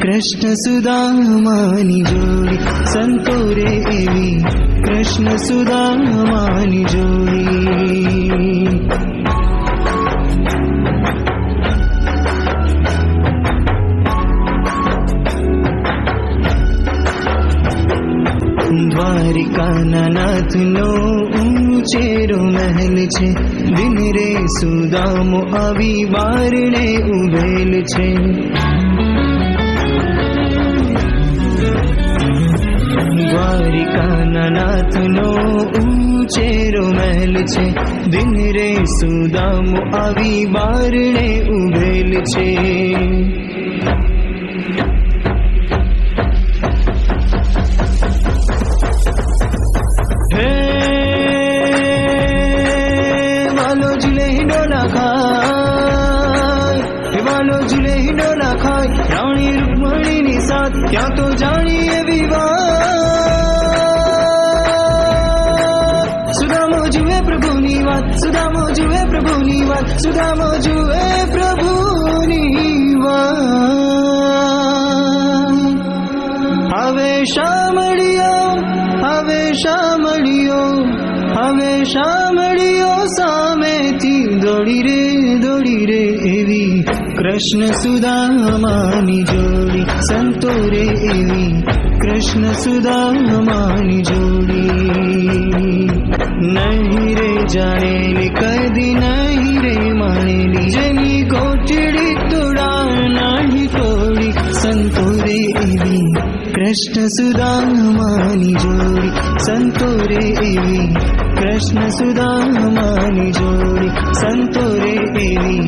कृष्ण सुदामानी जोड़ी, संतोरे एवी कृष्ण सुदामानी जोड़ी। દ્વારિકાના નાથનો ઊંચેરો મહેલ છે, દિન રે સુદામો આવી બારણે ઉભેલ છે। દ્વારિકાના નાથનો ઊંચેરો મહેલ છે, દિન રે સુદામો આવી બારણે ઉભેલ છે। રાણી રૂકમણીની સાથ ત્યાં તો જાણીએ વિવાદ સુદામો જુએ પ્રભુની વાત સુદામો જુએ પ્રભુની વાત સુદામો જુએ પ્રભુની વાત હવે શામળીઓ સામેથી દોડી રે એવી કૃષ્ણ સુદામાની જોડી સંતો રે એવી કૃષ્ણ સુદામાની જોડી નહીં રે જાણેલી કદી નહીં રે માણેલી જેની ગોઠડી તોડા નહીં તોડી સંતો રે એવી કૃષ્ણ સુદામાની જોડી સંતો રે એવી કૃષ્ણ સુદામાની જોડી સંતો રે એવી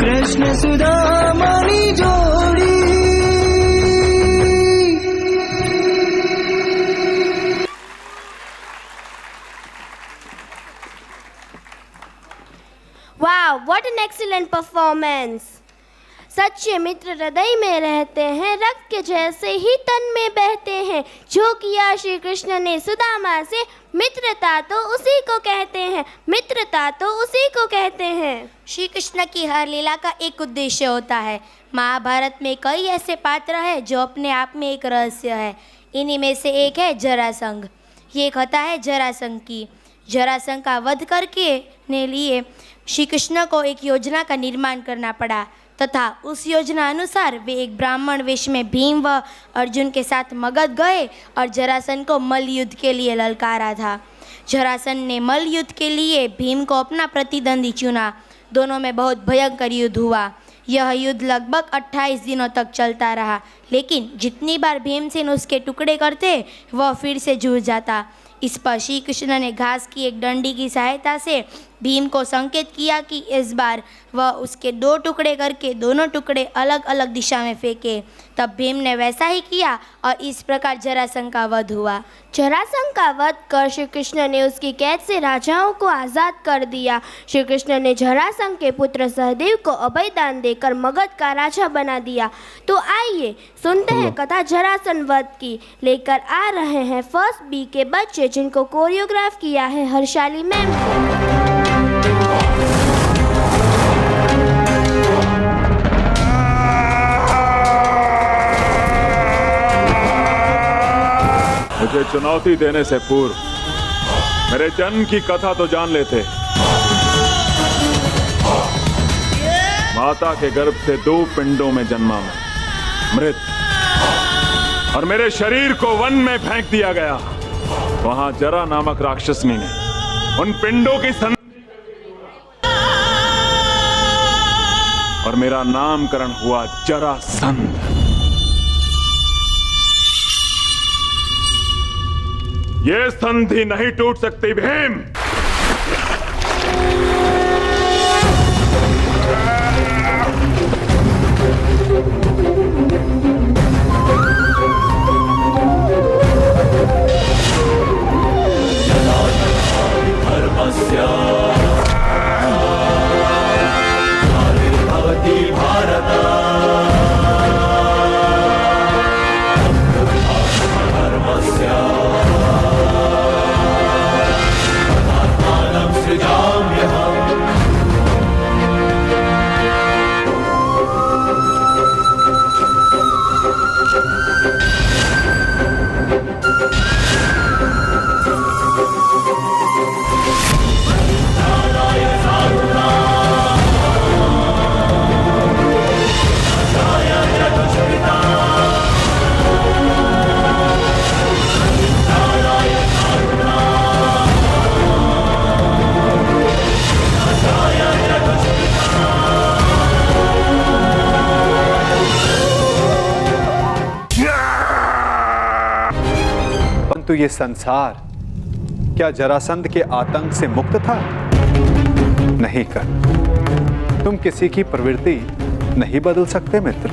કૃષ્ણ સુદામાની જોડી. वाह, व्हाट एन एक्सीलेंट परफॉर्मेंस. सच्चे मित्र हृदय में रहते हैं, रक्त के जैसे ही तन में बहते हैं. जो किया श्री कृष्ण ने सुदामा से, मित्रता तो उसी को कहते हैं, मित्रता तो उसी को कहते हैं. श्री कृष्ण की हर लीला का एक उद्देश्य होता है. महाभारत में कई ऐसे पात्र हैं जो अपने आप में एक रहस्य है. इन्हीं में से एक है जरासंध. ये कथा है जरासंध की. जरासंध का वध करके ने लिए श्री कृष्ण को एक योजना का निर्माण करना पड़ा तथा उस योजना अनुसार वे एक ब्राह्मण वेश में भीम व अर्जुन के साथ मगध गए और जरासंध को मल्ल युद्ध के लिए ललकारा था. जरासंध ने मल्ल युद्ध के लिए भीम को अपना प्रतिद्वंदी चुना. दोनों में बहुत भयंकर युद्ध हुआ. यह युद्ध लगभग 28 दिनों तक चलता रहा, लेकिन जितनी बार भीमसेन उसके टुकड़े करते वह फिर से जूझ जाता. इस पर श्री कृष्ण ने घास की एक डंडी की सहायता से भीम को संकेत किया कि इस बार वह उसके 2 टुकड़े करके दोनों टुकड़े अलग अलग दिशा में फेंके. तब भीम ने वैसा ही किया और इस प्रकार जरासंध का वध हुआ. जरासंध का वध कर श्री कृष्ण ने उसकी कैद से राजाओं को आज़ाद कर दिया. श्री कृष्ण ने जरासंध के पुत्र सहदेव को अभयदान देकर मगध का राजा बना दिया. तो आइए सुनते हैं कथा जरासंध वध की. लेकर आ रहे हैं फर्स्ट बी के बच्चे जिनको कोरियोग्राफ किया है हर्षाली मैम को. मुझे चुनौती देने से पूर्व मेरे जन्म की कथा तो जान लेते. माता के गर्भ से 2 पिंडों में जन्मा मैं, मृत, और मेरे शरीर को वन में फेंक दिया गया. वहां जरा नामक राक्षसनी ने उन पिंडों की और मेरा नामकरण हुआ जरासंध. ये संधि नहीं टूट सकती भीम. भवती भारत धर्मस्य आत्मानं सृजाम्यहम्. परंतु ये संसार क्या जरासंध के आतंक से मुक्त था? नहीं कर. तुम किसी की प्रवृत्ति नहीं बदल सकते मित्र.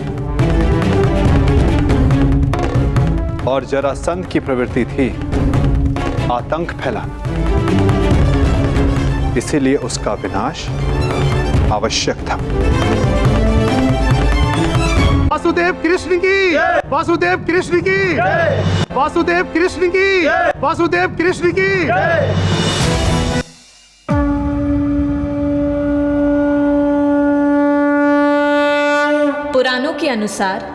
और जरासंध की प्रवृत्ति थी आतंक फैलाना, इसीलिए उसका विनाश आवश्यक था. वासुदेव कृष्ण की, वासुदेव कृष्ण की, वासुदेव कृष्ण की, वासुदेव कृष्ण की। पुराणों के अनुसार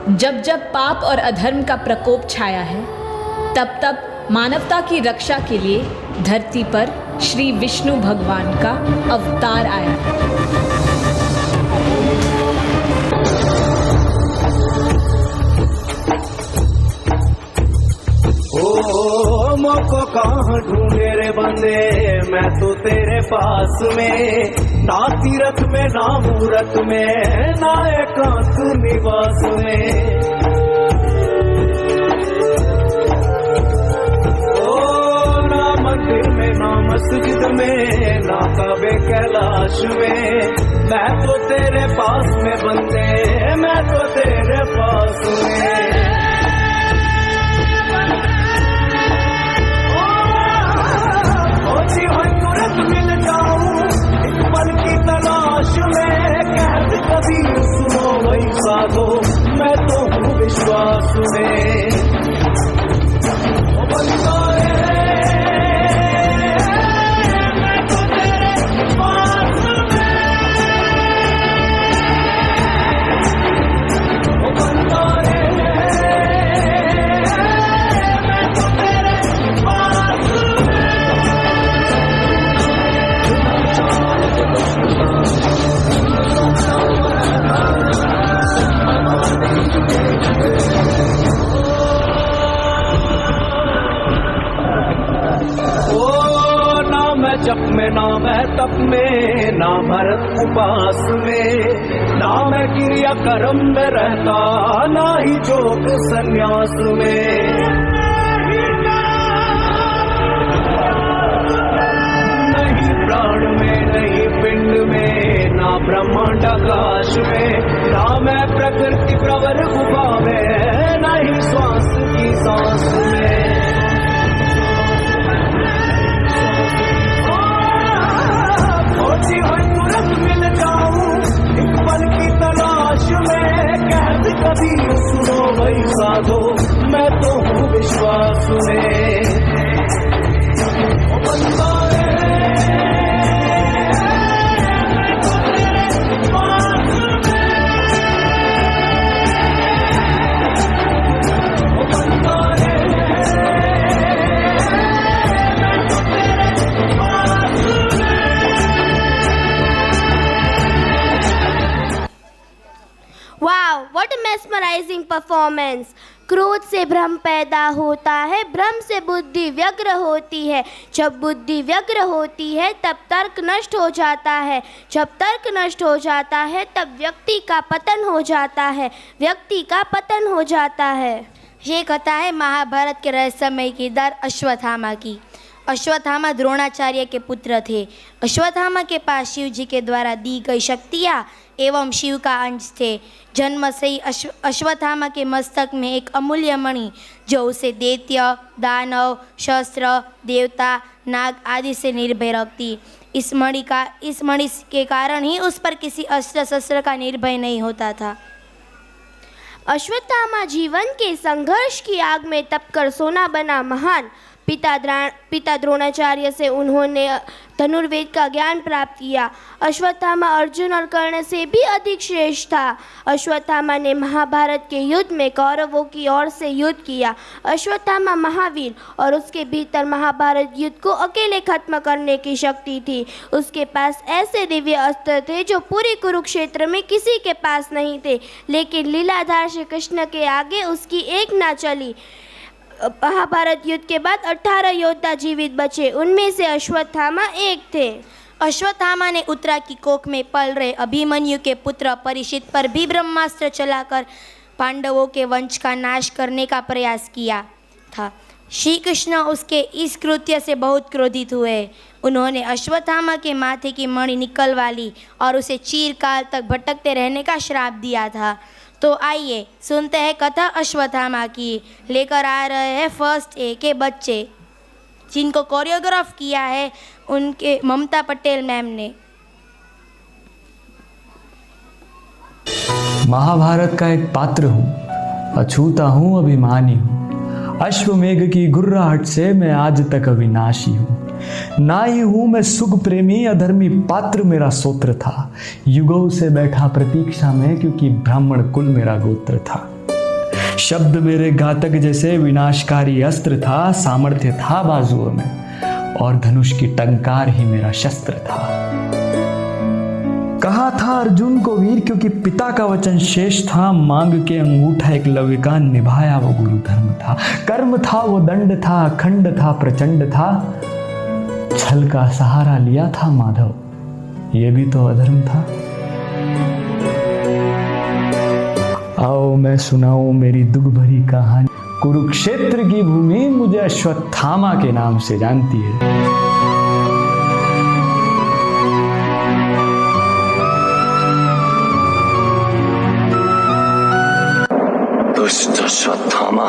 जब जब पाप और अधर्म का प्रकोप छाया है, तब तब मानवता की रक्षा के लिए धरती पर श्री विष्णु भगवान का अवतार आया। ओ मौको कहाँ ढूंढे रे बंदे, मैं तो तेरे पास में, ना तीरथ में ना मूरत में, ना एकांत निवास में। ओ ना मंदिर में ना मस्जिद में, ना काबे कैलाश में, मैं तो तेरे पास में बंदे, मैं तो तेरे पास में। तुरंत मिल जाऊं एक पल की तलाश में, कैद कभी सुनो वही साधो, मैं तो हूँ विश्वास में। बंदा मैं तो तेरे पास में, बंदा मैं तो तेरे पास में। जप में ना मैं तप में, ना भरत उपास में, ना मैं क्रिया कर्म में रहता, ना ही योग संन्यास में। नहीं प्राण में नहीं पिंड में, ना ब्रह्मांड आकाश में, ना मैं प्रकृति प्रवर गुफा में, ना ही श्वास की सांस में। तुरंत मिल जाऊं एक पल की तलाश में, कैद कभी सुनो वही साधो, मैं तो हूँ विश्वास में। Wow, what a mesmerising performance. क्रोध से भ्रम पैदा होता है, भ्रम से बुद्धि व्यग्र होती है, जब बुद्धि व्यग्र होती है तब तर्क नष्ट हो जाता है, जब तर्क नष्ट हो जाता है तब व्यक्ति का पतन हो जाता है, व्यक्ति का पतन हो जाता है। ये कथा है महाभारत के रहस्यमय किरदार अश्वत्थामा की। अश्वत्थामा द्रोणाचार्य के पुत्र थे। अश्वत्थामा के पास शिव जी के द्वारा दी गई शक्तियाँ एवं शिव का अंश थे। जन्म से ही अश्वत्थामा के मस्तक में एक अमूल्य मणि, जो उसे दैत्य, दानव, शस्त्र, देवता, नाग आदि से निर्भय रखती। इस मणि के कारण ही उस पर किसी अस्त्र शस्त्र का निर्भय नहीं होता था। अश्वत्थामा जीवन के संघर्ष की आग में तपकर सोना बना महान। पिता द्रोणाचार्य से उन्होंने धनुर्वेद का ज्ञान प्राप्त किया। अश्वत्थामा अर्जुन और कर्ण से भी अधिक श्रेष्ठ था। अश्वत्थामा ने महाभारत के युद्ध में कौरवों की ओर से युद्ध किया। अश्वत्थामा महावीर और उसके भीतर महाभारत युद्ध को अकेले खत्म करने की शक्ति थी। उसके पास ऐसे दिव्य अस्त्र थे जो पूरे कुरुक्षेत्र में किसी के पास नहीं थे, लेकिन लीलाधार श्री कृष्ण के आगे उसकी एक ना चली। महाभारत युद्ध के बाद 18 योद्धा जीवित बचे, उनमें से अश्वत्थामा एक थे। अश्वत्थामा ने उत्तरा की कोख में पल रहे अभिमन्यु के पुत्र परीक्षित पर भी ब्रह्मास्त्र चलाकर पांडवों के वंश का नाश करने का प्रयास किया था। श्री कृष्ण उसके इस कृत्य से बहुत क्रोधित हुए। उन्होंने अश्वत्थामा के माथे की मणि निकलवा ली और उसे चिरकाल तक भटकते रहने का श्राप दिया था। तो आइए सुनते हैं कथा अश्वत्थामा की। लेकर आ रहे हैं फर्स्ट ए के बच्चे, जिनको कोरियोग्राफ किया है उनके ममता पटेल मैम ने। महाभारत का एक पात्र हूँ, अछूता हूँ, अभिमानी हूँ। अश्वमेघ की घुर्राहट से मैं आज तक अविनाशी हूँ। ना ही हूँ मैं सुख प्रेमी, अधर्मी पात्र मेरा सोत्र था। युगों से बैठा प्रतीक्षा में, क्योंकि ब्राह्मण कुल मेरा गोत्र था। शब्द मेरे घातक जैसे विनाशकारी अस्त्र था। सामर्थ्य था बाजुओं में और धनुष की टंकार ही मेरा शस्त्र था। कहा था अर्जुन को वीर, क्योंकि पिता का वचन शेष था। मांग के अंगूठा एकलव्य का, निभाया वो गुरु धर्म था। कर्म था वो दंड था, अखंड था प्रचंड था। छल का सहारा लिया था माधव, ये भी तो अधर्म था। आओ मैं सुनाऊं मेरी दुख भरी कहानी। कुरुक्षेत्र की भूमि मुझे अश्वत्थामा के नाम से जानती है। दुष्ट अश्वत्थामा,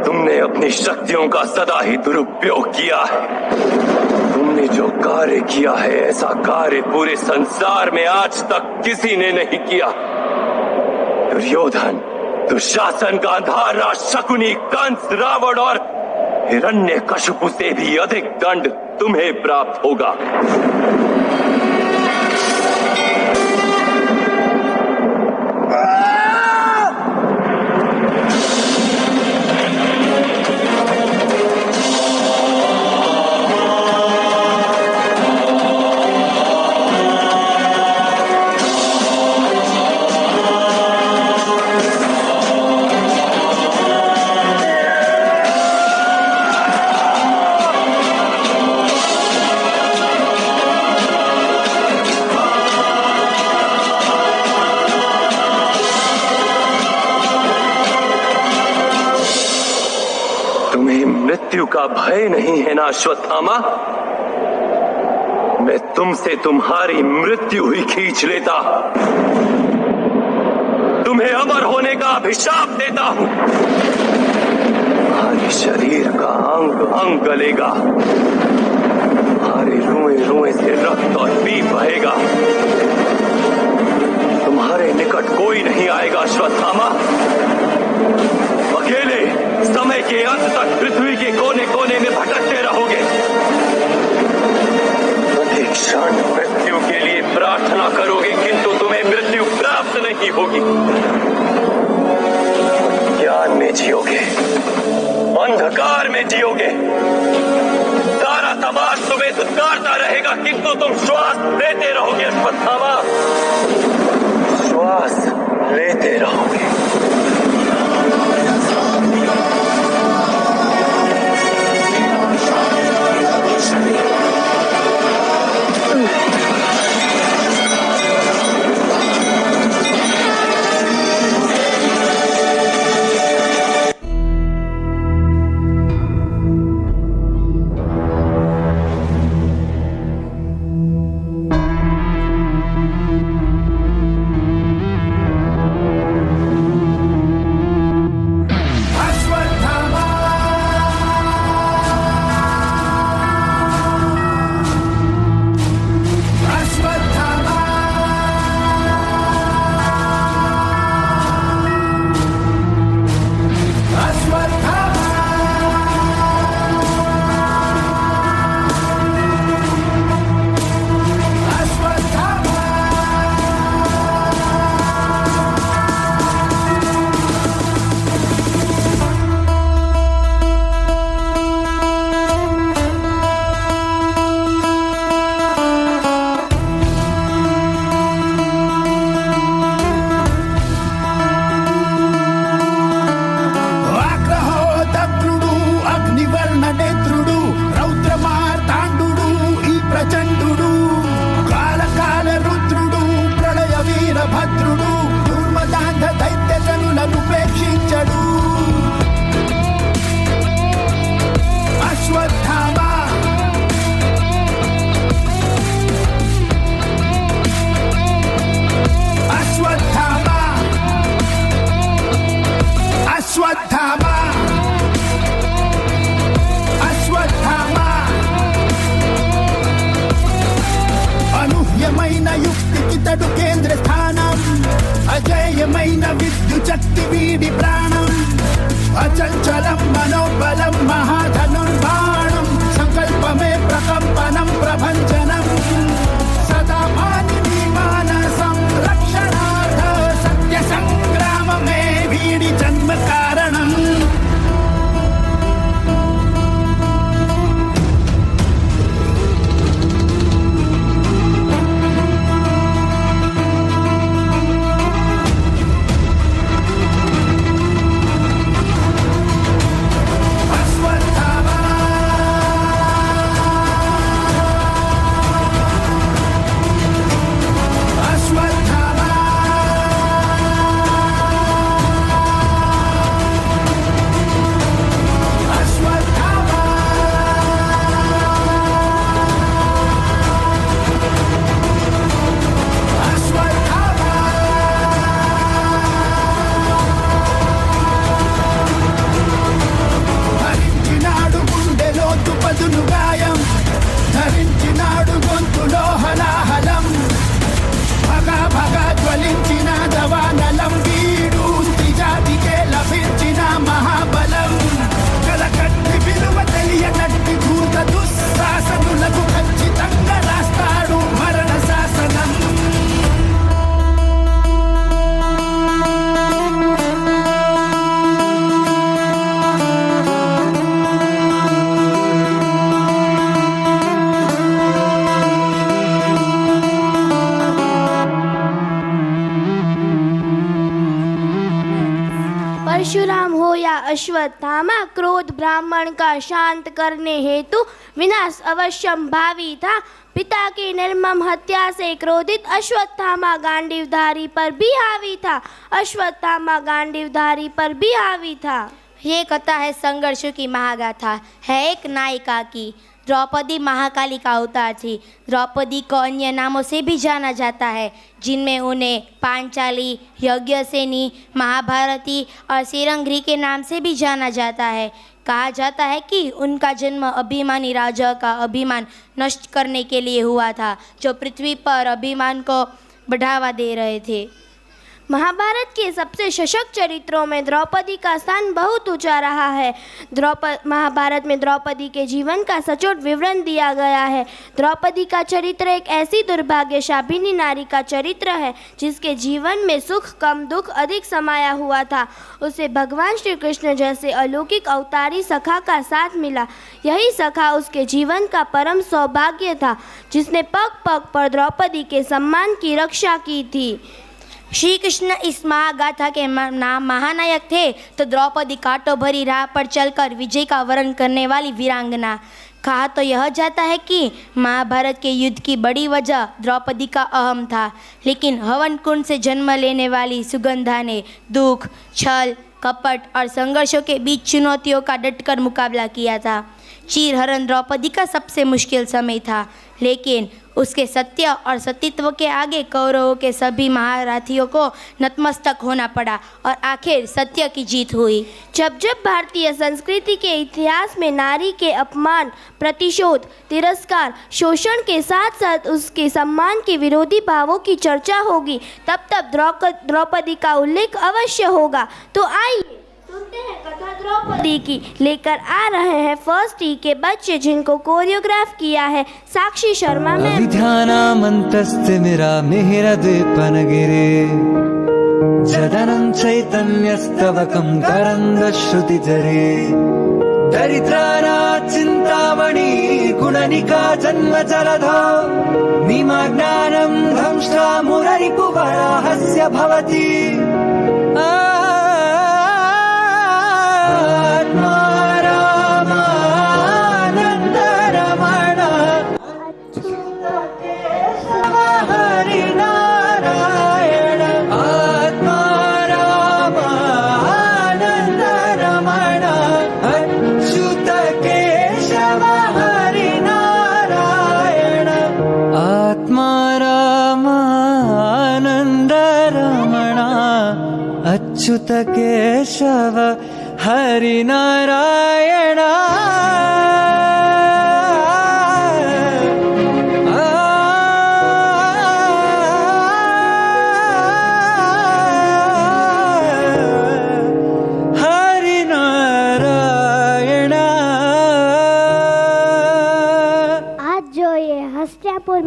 तुमने अपनी शक्तियों का सदा ही दुरुपयोग किया है। तुमने जो कार्य किया है, ऐसा कार्य पूरे संसार में आज तक किसी ने नहीं किया। दुर्योधन, दुशासन, गांधार, शकुनी, कंस, रावण और हिरण्यकशिपु से भी अधिक दंड तुम्हें प्राप्त होगा। मृत्यु का भय नहीं है ना अश्वत्थामा? मैं तुमसे तुम्हारी मृत्यु ही खींच लेता। तुम्हें अमर होने का अभिशाप देता हूं। तुम्हारे शरीर का अंग अंग गलेगा, तुम्हारे रुएं रुएं से रक्त और पीप बहेगा। तुम्हारे निकट कोई नहीं आएगा अश्वत्थामा। अकेले समय के अंत तक पृथ्वी के कोने कोने में भटकते रहोगे। प्रत्येक क्षण मृत्यु के लिए प्रार्थना करोगे, किंतु तुम्हें मृत्यु प्राप्त नहीं होगी। ज्ञान में जियोगे, अंधकार में जियोगे। सारा समाज तुम्हें धुतकारता रहेगा, किंतु तुम श्वास लेते रहोगे अश्वत्थामा, श्वास लेते रहोगे। शक्तिवीडि प्राणम् अचञ्चलं मनोबलं महाधनुर्बाणं सङ्कल्पमे प्रकम्पनं प्रभञ्जनं सदा पाणिनि मानसं रक्षणार्थ सत्यसङ्ग्राममे वीडि जन्म कारणम् परशुराम हो या अश्वत्थामा क्रोध ब्राह्मण का शांत करने हेतु विनाश अवश्यम भावी था। पिता की निर्मम हत्या से क्रोधित अश्वत्थामा गांडीवधारी पर भी हावी था। अश्वत्थामा गांडीवधारी पर भी हावी था। ये कथा है संघर्षों की महागाथा, है एक नायिका की। द्रौपदी महाकाली का अवतार थी। द्रौपदी को अन्य नामों से भी जाना जाता है, जिनमें उन्हें पांचाली, यज्ञसेनी, महाभारती और सिरंगरी के नाम से भी जाना जाता है। कहा जाता है कि उनका जन्म अभिमानी राजा का अभिमान नष्ट करने के लिए हुआ था, जो पृथ्वी पर अभिमान को बढ़ावा दे रहे थे। महाभारत के सबसे सशक्त चरित्रों में द्रौपदी का स्थान बहुत ऊंचा रहा है। महाभारत में द्रौपदी के जीवन का सचोट विवरण दिया गया है। द्रौपदी का चरित्र एक ऐसी दुर्भाग्यशालिनी नारी का चरित्र है जिसके जीवन में सुख कम दुख अधिक समाया हुआ था। उसे भगवान श्री कृष्ण जैसे अलौकिक अवतारी सखा का साथ मिला। यही सखा उसके जीवन का परम सौभाग्य था, जिसने पग पग पर द्रौपदी के सम्मान की रक्षा की थी। श्री कृष्ण इस महागाथा के नाम महानायक थे, तो द्रौपदी कांटों भरी राह पर चलकर विजय का वर्ण करने वाली वीरांगना। कहा तो यह जाता है कि महाभारत के युद्ध की बड़ी वजह द्रौपदी का अहम था, लेकिन हवन कुंड से जन्म लेने वाली सुगंधा ने दुख, छल, कपट और संघर्षों के बीच चुनौतियों का डटकर मुकाबला किया था। चीरहरण द्रौपदी का सबसे मुश्किल समय था, लेकिन उसके सत्य और सतीत्व के आगे कौरवों के सभी महारथियों को नतमस्तक होना पड़ा और आखिर सत्य की जीत हुई। जब जब भारतीय संस्कृति के इतिहास में नारी के अपमान, प्रतिशोध, तिरस्कार, शोषण के साथ साथ उसके सम्मान के विरोधी भावों की चर्चा होगी, तब तब द्रौपदी का उल्लेख अवश्य होगा। तो आइए सुनते हैं कथा द्रौपदी की। लेकर आ रहे हैं फर्स्ट टी के बच्चे, जिनको कोरियोग्राफ किया है साक्षी शर्मा में। अभिध्यानामन्तस्तिमिरामिहिरद्वीपनगिरे जदनं चैतन्यस्तवकं तरङ्गश्रुतिधरे दरिद्राणां चिन्तामणि गुणनिका जन्मजलधौ निमग्नानं ध्वंसा मुररिपुवराहस्य भवति। अच्युत केशव हरि नारायण।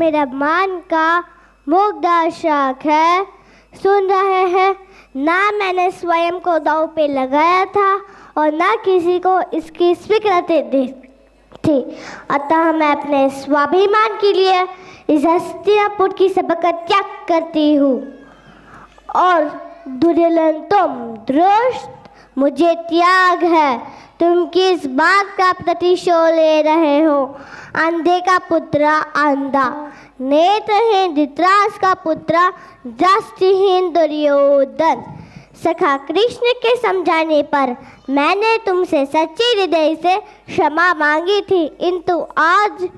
मेरा मान का मुग्धाशक है। सुन रहे हैं, ना मैंने स्वयं को दांव पे लगाया था और ना किसी को इसकी स्वीकृति दी थी। अतः मैं अपने स्वाभिमान के लिए इस हस्तिनापुर की सभा का त्याग करती हूँ। और दुर्योधन तुम दुष्ट, मुझे त्याग है। तुम किस बात का प्रतिशोध ले रहे हो? अंधे का पुत्र अंधा, नेत्रहीन धृतराष्ट्र का पुत्र दृष्टिहीन दुर्योधन। सखा कृष्ण के समझाने पर मैंने तुमसे सच्चे हृदय से क्षमा मांगी थी, किंतु आज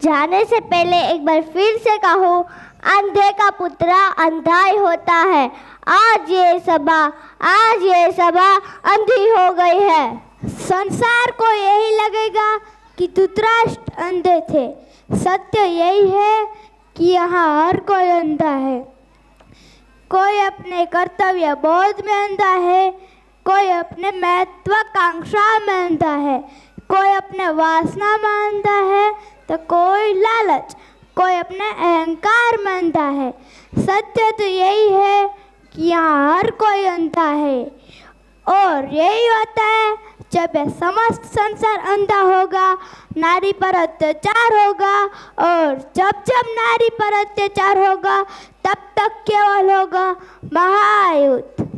जाने से पहले एक बार फिर से कहो, अंधे का पुत्र अंधा ही होता है। आज ये सभा अंधी हो गई है। संसार को यही लगेगा कि धृतराष्ट्र अंधे थे। सत्य यही है कि यहाँ हर कोई अंधा है। कोई अपने कर्तव्य बोध में अंधा है, कोई अपने महत्वाकांक्षा में अंधा है, कोई अपने वासना में अंधा है, तो कोई लालच, कोई अपने अहंकार में अंधा है। सत्य तो यही है कि यहाँ हर कोई अंधा है। और यही होता है जब यह समस्त संसार अंधा होगा, नारी पर अत्याचार होगा, और जब जब नारी पर अत्याचार होगा तब तक केवल होगा महायुद्ध।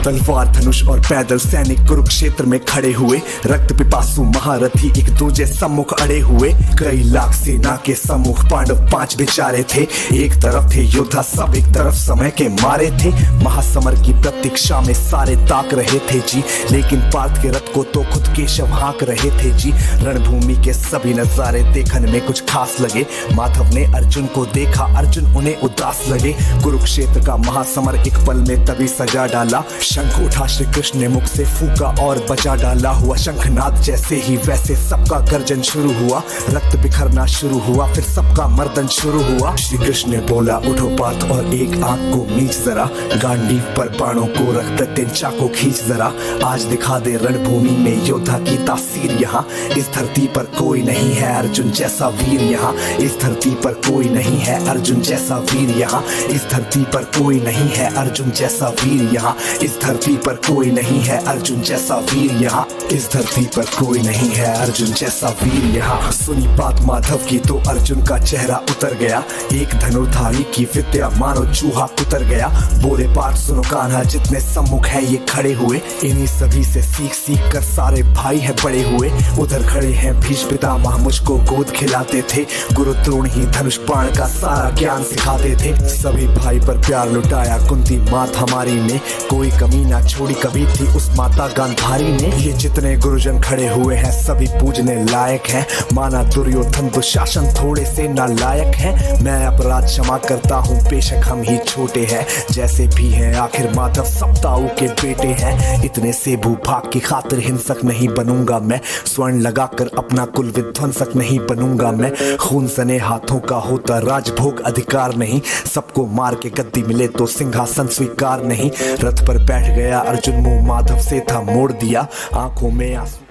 तलवार धनुष और पैदल सैनिक कुरुक्षेत्र में खड़े हुए, रक्त पिपासु महारथी एक दूजे सम्मुख अड़े हुए। कई लाख सेना के सम्मुख पांडव 5 बेचारे थे। एक तरफ थे योद्धा सब, एक तरफ समय के मारे थे। महासमर की प्रतीक्षा में सारे ताक रहे थे जी, लेकिन पार्थ के रथ को तो खुद केशव हाँक रहे थे जी। रणभूमि के सभी नजारे देखने में कुछ खास लगे। माधव ने अर्जुन को देखा, अर्जुन उन्हें उदास लगे। कुरुक्षेत्र का महासमर एक पल में तभी सजा डाला। शंख उठा श्री कृष्ण ने मुख से फूका और बजा डाला हुआ शंखनाद जैसे ही वैसे सबका गर्जन शुरू हुआ, रक्त बिखरना शुरू हुआ, फिर सबका मर्दन शुरू हुआ। श्री कृष्ण ने बोला उठो पार्थ और एक आंख को मीच जरा, गांडीव पर बाणों को रख प्रत्यंचा को खींच जरा, आज दिखा दे रणभूमि में योद्धा की तासीर। यहाँ इस धरती पर कोई नहीं है अर्जुन जैसा वीर, यहाँ इस धरती पर कोई नहीं है अर्जुन जैसा वीर, यहाँ इस धरती पर कोई नहीं है अर्जुन जैसा वीर, यहाँ इस धरती पर कोई नहीं है अर्जुन जैसा वीर, यहाँ इस धरती पर कोई नहीं है अर्जुन जैसा वीर। यहाँ सुनी बात माधव की तो अर्जुन का चेहरा उतर गया, एक धनुर्धारी की विद्या मानो चूहा उतर गया। बोले पार्थ सुनो कान्हा जितने सम्मुख है ये खड़े हुए, इन्हीं सभी से सीख सीख कर सारे भाई है बड़े हुए। उधर खड़े हैं भीष्म पितामह मुझको गोद खिलाते थे, गुरु द्रोण ही धनुष बाण का सारा ज्ञान सिखाते थे। सभी भाई पर प्यार लुटाया कुंती मात हमारी ने, कोई कमी ना छोड़ी कभी थी उस माता गांधारी ने। ये जितने गुरुजन खड़े हुए हैं सभी पूजने लायक हैं, माना दुर्योधन दुशासन थोड़े से नालायक हैं। मैं अपराध क्षमा करता हूँ बेशक हम ही छोटे हैं, जैसे भी हैं आखिर माधव सब ताऊ के बेटे हैं। इतने से भूभाग की खातिर हिंसक नहीं बनूंगा मैं, स्वर्ण लगाकर अपना कुल विध्वंसक नहीं बनूंगा मैं। खून सने हाथों का होता राजभोग अधिकार नहीं, सबको मार के गद्दी मिले तो सिंहासन स्वीकार नहीं। रथ पर बैठ गया अर्जुन मुंह माधव से था मोड़ दिया, आंखों में आंसू।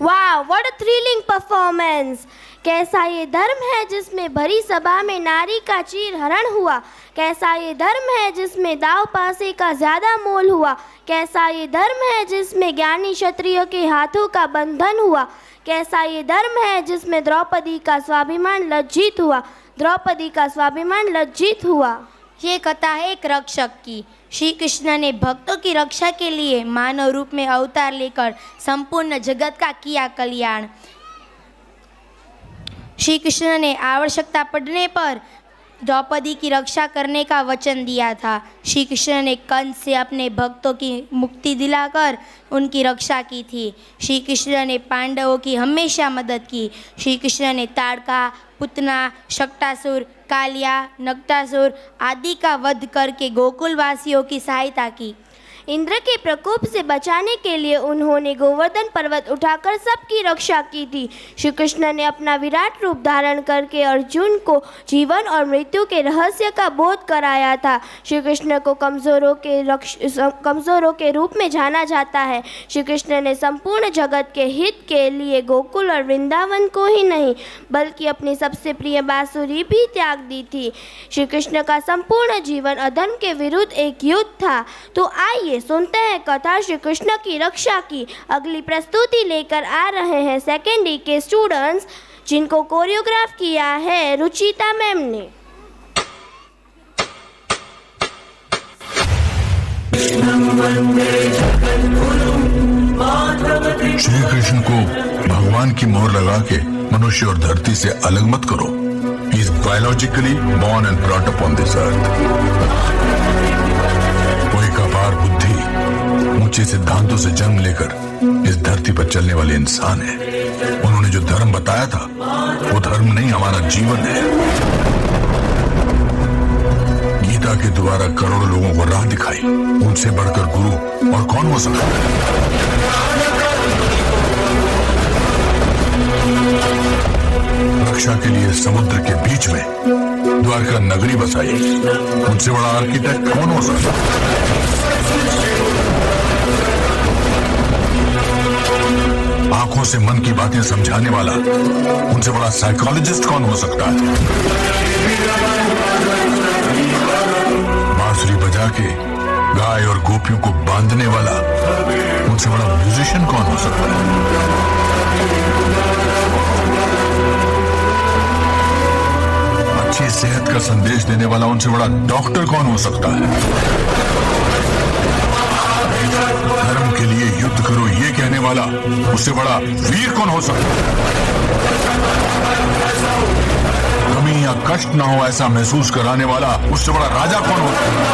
वाह, व्हाट अ थ्रिलिंग परफॉर्मेंस। कैसा ये धर्म है जिसमें भरी सभा में नारी का चीर हरण हुआ, कैसा ये धर्म है जिसमें दाव पासे का ज्यादा मोल हुआ, कैसा ये धर्म है जिसमें ज्ञानी क्षत्रियों के हाथों का बंधन हुआ, कैसा ये धर्म है जिसमें द्रौपदी का स्वाभिमान लज्जित हुआ, द्रौपदी का स्वाभिमान लज्जित हुआ। ये कथा है एक रक्षक की। श्री कृष्ण ने भक्तों की रक्षा के लिए मानव रूप में अवतार लेकर संपूर्ण जगत का किया कल्याण। श्री कृष्ण ने आवश्यकता पड़ने पर द्रौपदी की रक्षा करने का वचन दिया था। श्री कृष्ण ने कंस से अपने भक्तों की मुक्ति दिलाकर उनकी रक्षा की थी। श्री कृष्ण ने पांडवों की हमेशा मदद की। श्री कृष्ण ने ताड़का, पुतना, शक्टासुर, कालिया, नक्तासुर आदि का वध करके गोकुलवासियों की सहायता की। इंद्र के प्रकोप से बचाने के लिए उन्होंने गोवर्धन पर्वत उठाकर सबकी रक्षा की थी। श्री कृष्ण ने अपना विराट रूप धारण करके अर्जुन को जीवन और मृत्यु के रहस्य का बोध कराया था। श्री कृष्ण को कमजोरों के रूप में जाना जाता है। श्री कृष्ण ने संपूर्ण जगत के हित के लिए गोकुल और वृंदावन को ही नहीं बल्कि अपनी सबसे प्रिय बांसुरी भी त्याग दी थी। श्री कृष्ण का संपूर्ण जीवन अधर्म के विरुद्ध एक युद्ध था। तो आइए सुनते हैं कथा श्री कृष्ण की रक्षा की। अगली प्रस्तुति लेकर आ रहे हैं सेकेंड डी के स्टूडेंट्स, जिनको कोरियोग्राफ किया है रुचिता मैम ने। श्री कृष्ण को भगवान की मोहर लगा के मनुष्य और धरती से अलग मत करो। He is biologically born and brought up on this earth. वो एक अपार बुद्धि, ऊंचे सिद्धांतों से जन्म लेकर इस धरती पर चलने वाले इंसान है। उन्होंने जो धर्म बताया था वो धर्म नहीं, हमारा जीवन है। गीता के द्वारा करोड़ों लोगों को राह दिखाई, उनसे बढ़कर गुरु और कौन हो सकता है। रक्षा के लिए समुद्र के बीच में द्वारका नगरी बसाई, उनसे बड़ा आर्किटेक्ट कौन हो सकता है। आंखों से मन की बातें समझाने वाला, उनसे बड़ा साइकोलॉजिस्ट कौन हो सकता है। बांसुरी बजा के गाय और गोपियों को बांधने वाला, उनसे बड़ा म्यूजिशियन कौन हो सकता है। अच्छी सेहत का संदेश देने वाला, उनसे बड़ा डॉक्टर कौन हो सकता है। धर्म के लिए युद्ध करो ये कहने वाला, उससे बड़ा वीर कौन हो सकता है। कमी या कष्ट ना हो ऐसा महसूस कराने वाला, उससे बड़ा राजा कौन हो सकता है।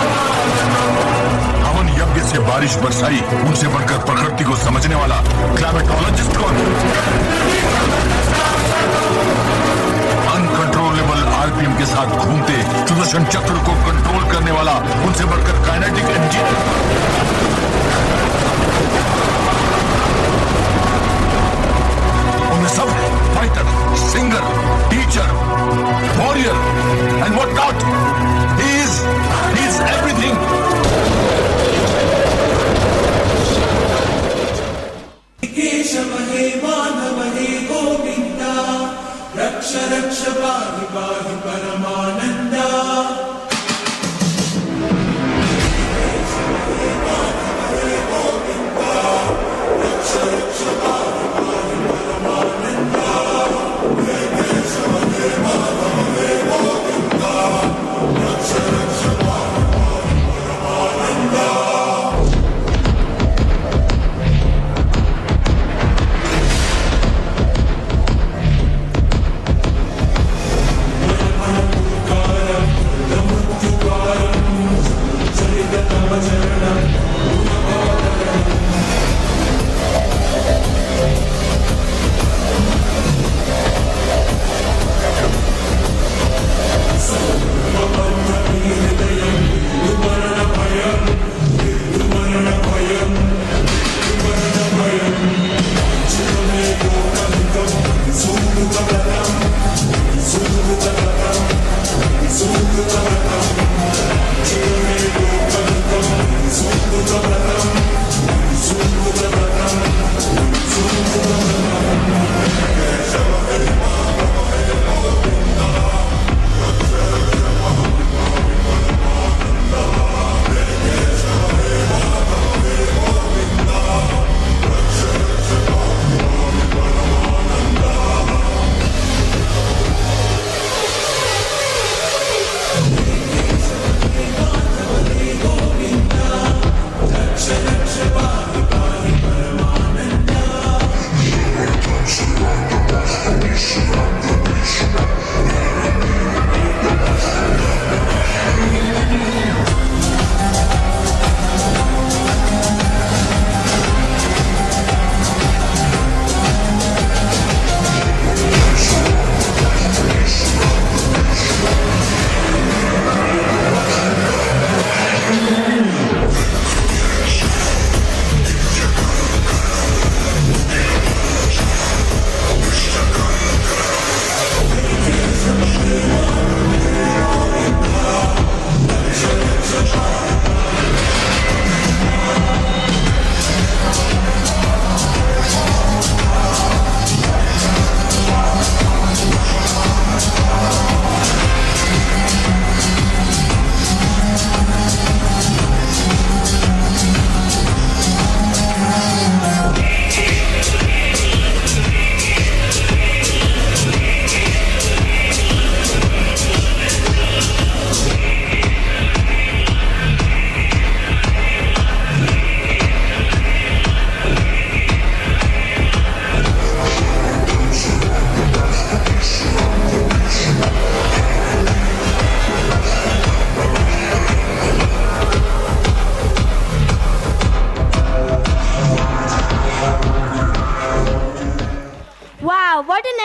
हवन यज्ञ से बारिश बरसाई, उनसे बढ़कर प्रकृति को समझने वाला क्लाइमेटोलॉजिस्ट कौन है। अनकंट्रोलेबल टीम के साथ घूमते सुदर्शन चक्र को कंट्रोल करने वाला उनसे बढ़कर काइनेटिक इंजीनियर, उनमें सब fighter, singer, teacher, warrior and what not. He is everything. केशवहे माधवहे गोविंदा, रक्ष रक्ष पाहि पाहि परमानंदा। केशवहे माधवहे गोविंदा, रक्ष रक्ष पाहि पाहि परमानंदा। केशवहे माधवहे गोविंदा, रक्ष रक्ष पाहि पाहि परमानंदा।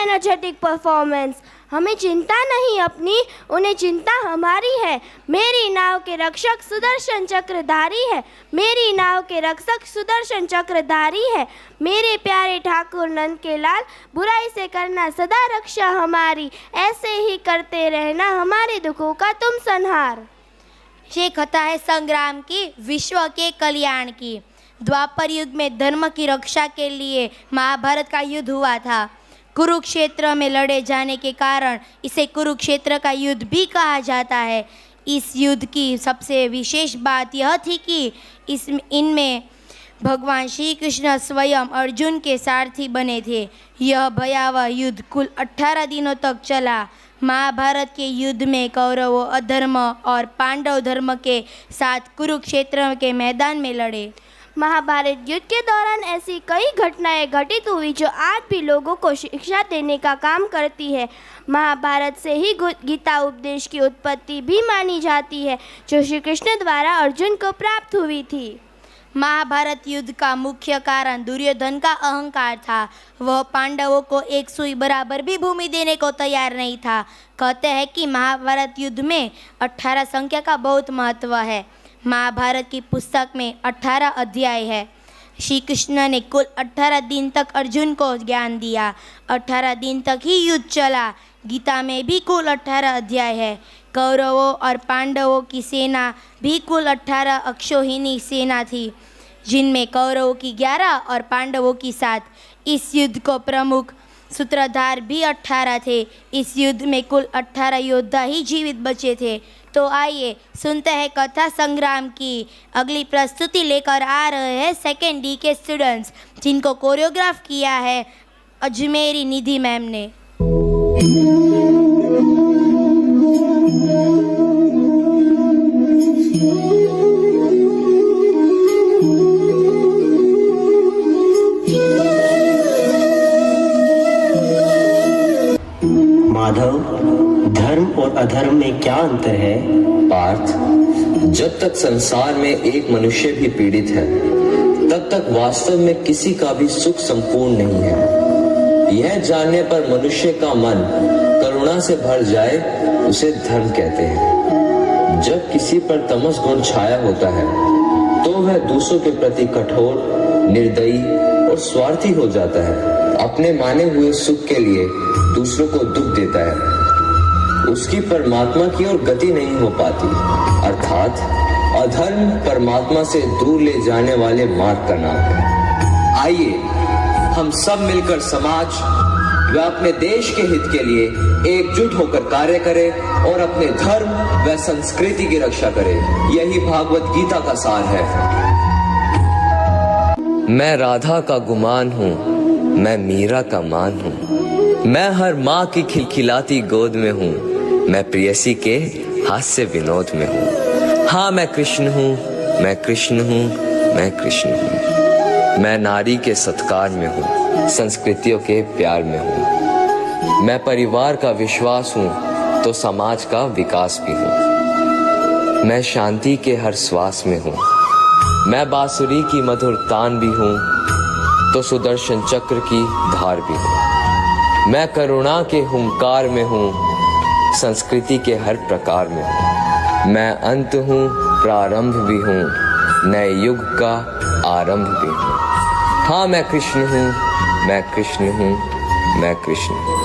Energetic performance. हमें चिंता नहीं अपनी, उन्हें चिंता हमारी है। मेरी नाव के रक्षक सुदर्शन चक्रधारी है, मेरी नाव के रक्षक सुदर्शन चक्रधारी है। मेरे प्यारे ठाकुर नंद के लाल, बुराई से करना सदा रक्षा हमारी, ऐसे ही करते रहना हमारे दुखों का तुम संहार। ये कथा है संग्राम की, विश्व के कल्याण की। द्वापर युग में धर्म की रक्षा के लिए महाभारत का युद्ध हुआ था। कुरुक्षेत्र में लड़े जाने के कारण इसे कुरुक्षेत्र का युद्ध भी कहा जाता है। इस युद्ध की सबसे विशेष बात यह थी कि इनमें भगवान श्री कृष्ण स्वयं अर्जुन के सारथी बने थे। यह भयावह युद्ध कुल 18 दिनों तक चला। महाभारत के युद्ध में कौरवों अधर्म और पांडव धर्म के साथ कुरुक्षेत्र के मैदान में लड़े। महाभारत युद्ध के दौरान ऐसी कई घटनाएं घटित हुई जो आज भी लोगों को शिक्षा देने का काम करती है। महाभारत से ही गीता उपदेश की उत्पत्ति भी मानी जाती है, जो श्री कृष्ण द्वारा अर्जुन को प्राप्त हुई थी। महाभारत युद्ध का मुख्य कारण दुर्योधन का अहंकार था। वह पांडवों को एक सुई बराबर भी भूमि देने को तैयार नहीं था। कहते हैं कि महाभारत युद्ध में 18 संख्या का बहुत महत्व है। महाभारत की पुस्तक में 18 अध्याय है। श्री कृष्ण ने कुल 18 दिन तक अर्जुन को ज्ञान दिया। 18 दिन तक ही युद्ध चला। गीता में भी कुल 18 अध्याय है। कौरवों और पांडवों की सेना भी कुल 18 अक्षौहिणी सेना थी, जिनमें कौरवों की 11 और पांडवों की 7। इस युद्ध को प्रमुख सूत्रधार भी 18 थे। इस युद्ध में कुल 18 योद्धा ही जीवित बचे थे। तो आइए सुनते हैं कथा संग्राम की अगली प्रस्तुति लेकर आ रहे हैं सेकेंड डी के स्टूडेंट्स, जिनको कोरियोग्राफ किया है अजमेरी निधि मैम ने। माधव, धर्म और अधर्म में क्या अंतर है? पार्थ, जब तक संसार में एक मनुष्य भी पीड़ित है, तब तक वास्तव में किसी का भी सुख संपूर्ण नहीं है। यह जानने पर मनुष्य का मन करुणा से भर जाए, उसे धर्म कहते हैं। जब किसी पर तमस गुण छाया होता है, तो वह दूसरों के प्रति कठोर, निर्दयी और स्वार्थी हो जाता है। अपने माने हुए सुख के लिए दूसरों को दुख देता है। उसकी परमात्मा की ओर गति नहीं हो पाती। अर्थात अधर्म परमात्मा से दूर ले जाने वाले मार्ग का नाम है। आइए हम सब मिलकर समाज व अपने देश के हित के लिए एकजुट होकर कार्य करें और अपने धर्म व संस्कृति की रक्षा करें। यही भागवत गीता का सार है। मैं राधा का गुमान हूँ, मैं मीरा का मान हूँ, मैं हर माँ की खिलखिलाती गोद में हूँ, मैं प्रेयसी के हास्य विनोद में हूँ। हाँ, मैं कृष्ण हूँ, मैं कृष्ण हूँ, मैं कृष्ण हूँ। मैं नारी के सत्कार में हूँ, संस्कृतियों के प्यार में हूँ। मैं परिवार का विश्वास हूँ, तो समाज का विकास भी हूँ। मैं शांति के हर श्वास में हूँ, मैं बांसुरी की मधुर तान भी हूँ, तो सुदर्शन चक्र की धार भी हूँ। मैं करुणा के हुंकार में हूँ, संस्कृति के हर प्रकार में हूँ। मैं अंत हूँ, प्रारंभ भी हूँ, नए युग का आरंभ भी हूँ। हाँ, मैं कृष्ण हूँ, मैं कृष्ण हूँ, मैं कृष्ण हूँ।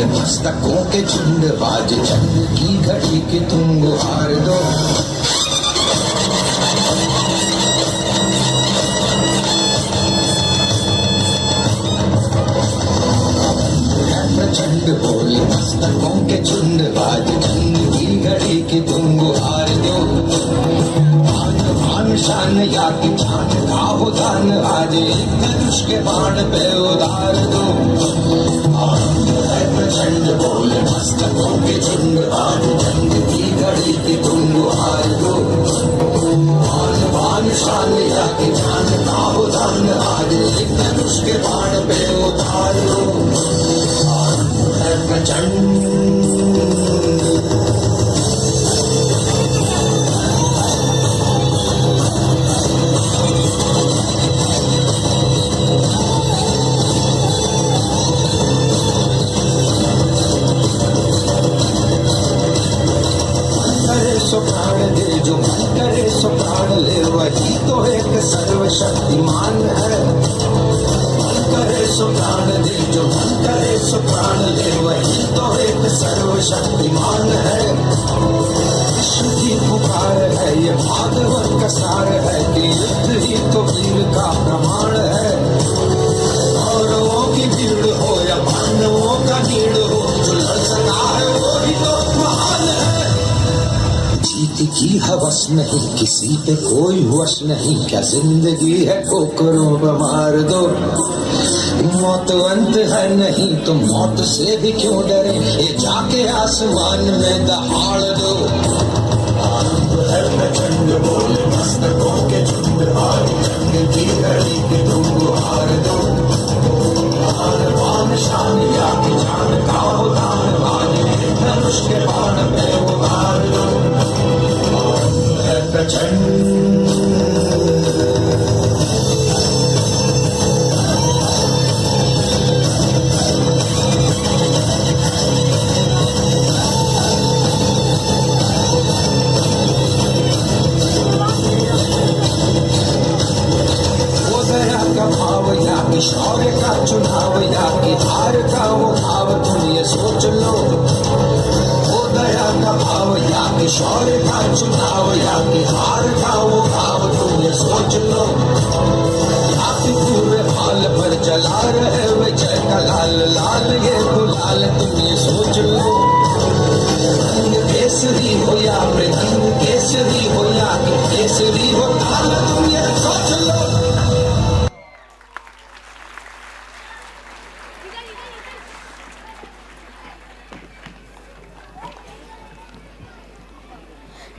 मस्तकों के झुंड बाज चंद की घड़ी की तुम गुहार दो। प्रचंड बोले मस्तकों के झुंड बाज चंद की घड़ी की तुम गुहार दो। मान शान या की जान गाहो दान आज एक धनुष के बाण पे उतार दो। प्रचंड बोले मस्तकों के झुंड आज जंग की घड़ी की तुम गुहार दो। मान शान या की जान गाहो दान आज एक धनुष के बाण पे उतार दो। प्रचंड सो प्राण दे, जो मन करे सो प्राण ले, वही तो एक सर्वशक्तिमान है। मन करे सो प्राण दे, जो मन करे सो प्राण ले, वही तो एक सर्वशक्तिमान है। विश्व की पुकार है, ये भागवत का सार है कि युद्ध ही तो वीर का प्रमाण है। बस नहीं, किसी पे कोई वश नहीं, क्या जिंदगी है ठोकरों पे मार दो। मौत अंत है नहीं तो मौत से भी क्यों डरे, ये जाके आसमान में दहाड़ दो। आरंभ है प्रचंड बोले मस्तकों के झुंड, हारी जंग की घड़ी के तुम हार दो। आन शान या की जान का उदान वाले धनुष के बाण में उतार दो। आरंभ है प्रचंड शौर्य का चुनाव या कि हार का वो भाव, तुम ये सोच लो। वो दया का भाव या कि शौर्य का चुनाव या कि हार का वो भाव, तुम ये सोच लो। या कि पूरे हाल पर जला रहे विजय का लाल लाल ये गुलाल, तुम ये सोच लो। रंग केसरी हो या मृदंग केसरी हो या कि केसरी हो लाल, तुम ये सोच लो।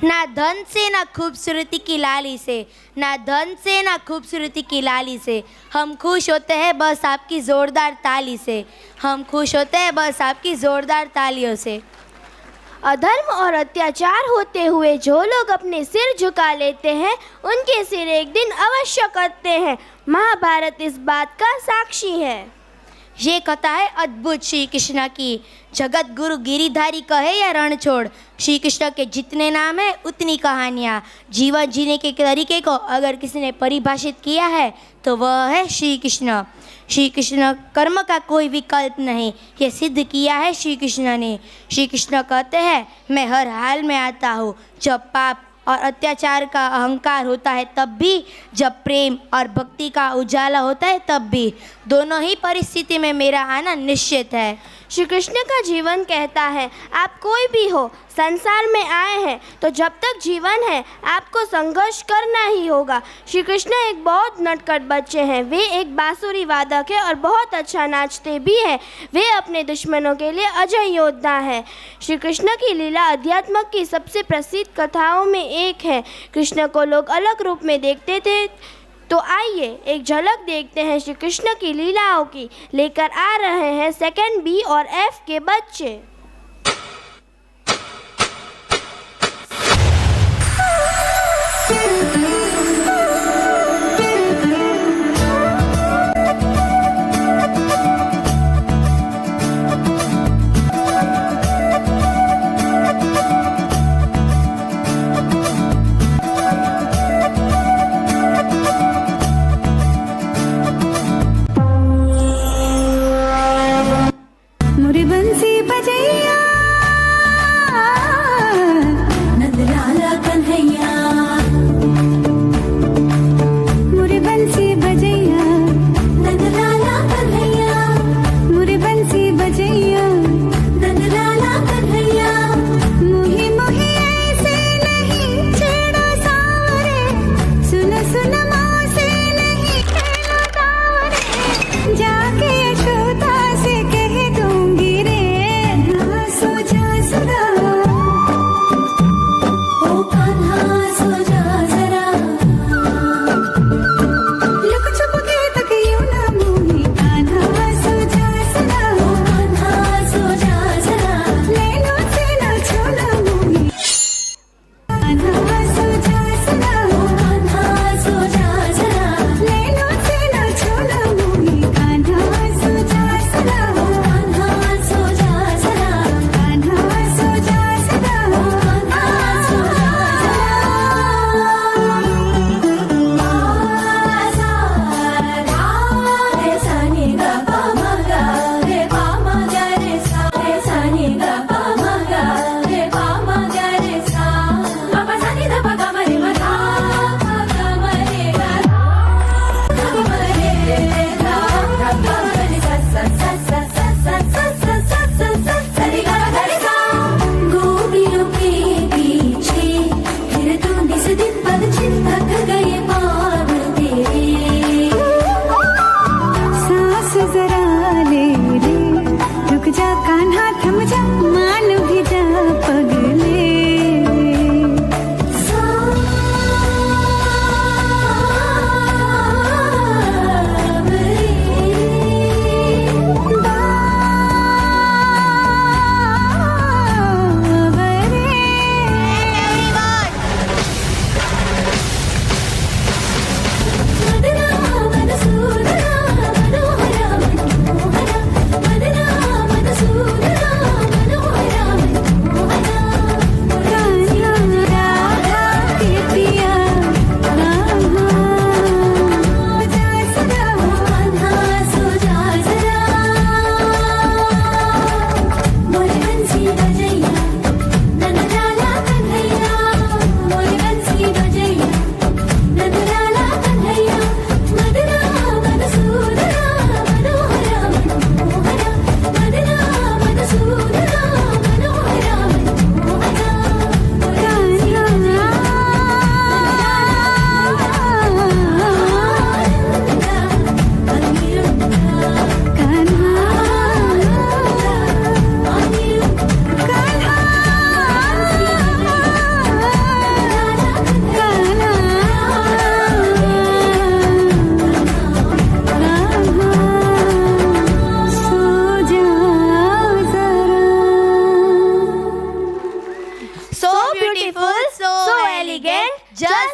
ना धन से ना खूबसूरती की लाली से, ना धन से ना खूबसूरती की लाली से, हम खुश होते हैं बस आपकी ज़ोरदार ताली से। हम खुश होते हैं बस आपकी ज़ोरदार तालियों से। अधर्म और अत्याचार होते हुए जो लोग अपने सिर झुका लेते हैं, उनके सिर एक दिन अवश्य कटते हैं। महाभारत इस बात का साक्षी है। ये कथा है अद्भुत श्री कृष्ण की। जगत गुरु गिरिधारी कहे या रणछोड़, श्री कृष्ण के जितने नाम है उतनी कहानियाँ। जीवन जीने के तरीके को अगर किसी ने परिभाषित किया है तो वह है श्री कृष्ण। श्री कृष्ण कर्म का कोई विकल्प नहीं, ये सिद्ध किया है श्री कृष्ण ने। श्री कृष्ण कहते हैं मैं हर हाल में आता हूँ, जब पाप और अत्याचार का अहंकार होता है तब भी, जब प्रेम और भक्ति का उजाला होता है तब भी। दोनों ही परिस्थिति में मेरा आना निश्चित है। श्री कृष्ण का जीवन कहता है आप कोई भी हो, संसार में आए हैं तो जब तक जीवन है आपको संघर्ष करना ही होगा। श्री कृष्ण एक बहुत नटखट बच्चे हैं। वे एक बांसुरी वादक है और बहुत अच्छा नाचते भी हैं। वे अपने दुश्मनों के लिए अजय योद्धा है। श्री कृष्ण की लीला अध्यात्म की सबसे प्रसिद्ध कथाओं में एक है। कृष्ण को लोग अलग रूप में देखते थे, तो आइए एक झलक देखते हैं श्री कृष्ण की लीलाओं की। लेकर आ रहे हैं सेकंड बी और एफ के बच्चे। मुरी बंसी बजाई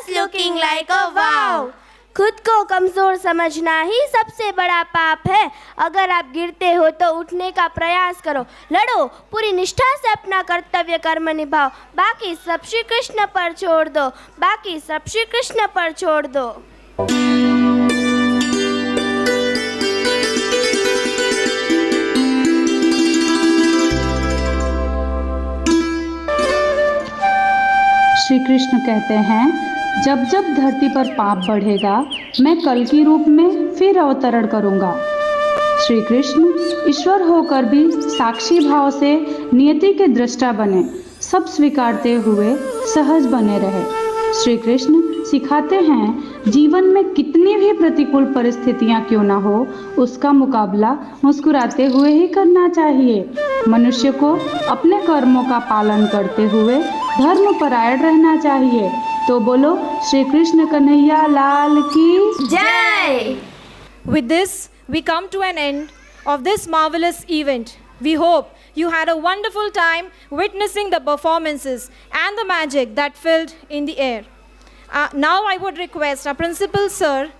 just looking like a wow. खुद को कमजोर समझना ही सबसे बड़ा पाप है। अगर आप गिरते हो तो उठने का प्रयास करो, लड़ो, पूरी निष्ठा से अपना कर्तव्य कर्म निभाओ, बाकी सब श्री कृष्ण पर छोड़ दो, बाकी सब श्री कृष्ण पर छोड़ दो। श्री कृष्ण कहते हैं, जब जब धरती पर पाप बढ़ेगा मैं कल की रूप में फिर अवतरण करूंगा। श्री कृष्ण ईश्वर होकर भी साक्षी भाव से नियति के दृष्टा बने, सब स्वीकारते हुए सहज बने रहे। श्री कृष्ण सिखाते हैं जीवन में कितनी भी प्रतिकूल परिस्थितियां क्यों ना हो, उसका मुकाबला मुस्कुराते हुए ही करना चाहिए। मनुष्य को अपने कर्मों का पालन करते हुए धर्मपरायण रहना चाहिए। तो बोलो श्री कृष्ण कन्हैया लाल की जय। With this, we come to an end of this marvelous event. We hope you had a wonderful time witnessing the performances and the magic that filled in the air. Now I would request our principal sir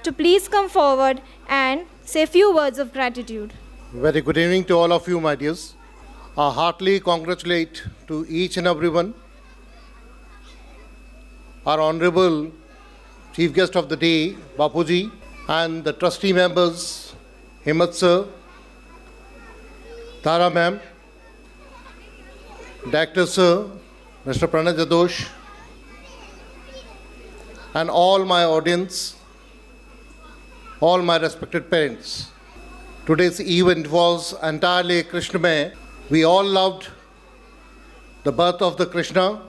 to please come forward and say a few words of gratitude. Very good evening to all of you, my dears. I heartily congratulate to each and everyone. Our Honorable Chief Guest of the Day, Bapuji, and the trustee members, Himmat Sir, Tara Ma'am, Director Sir, Mr. Pranay Jadosh, and all my audience, all my respected parents. Today's event was entirely Krishnamay. We all loved the birth of the Krishna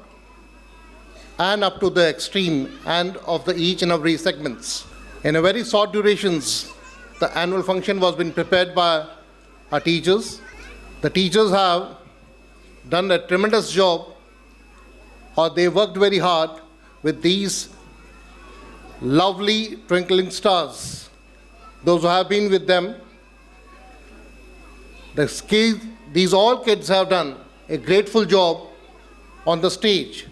and up to the extreme and of the each and every segments. In a very short durations, the annual function was been prepared by our teachers. The teachers have done a tremendous job, or they worked very hard with these lovely twinkling stars. Those who have been with them, these all kids have done a grateful job on the stage.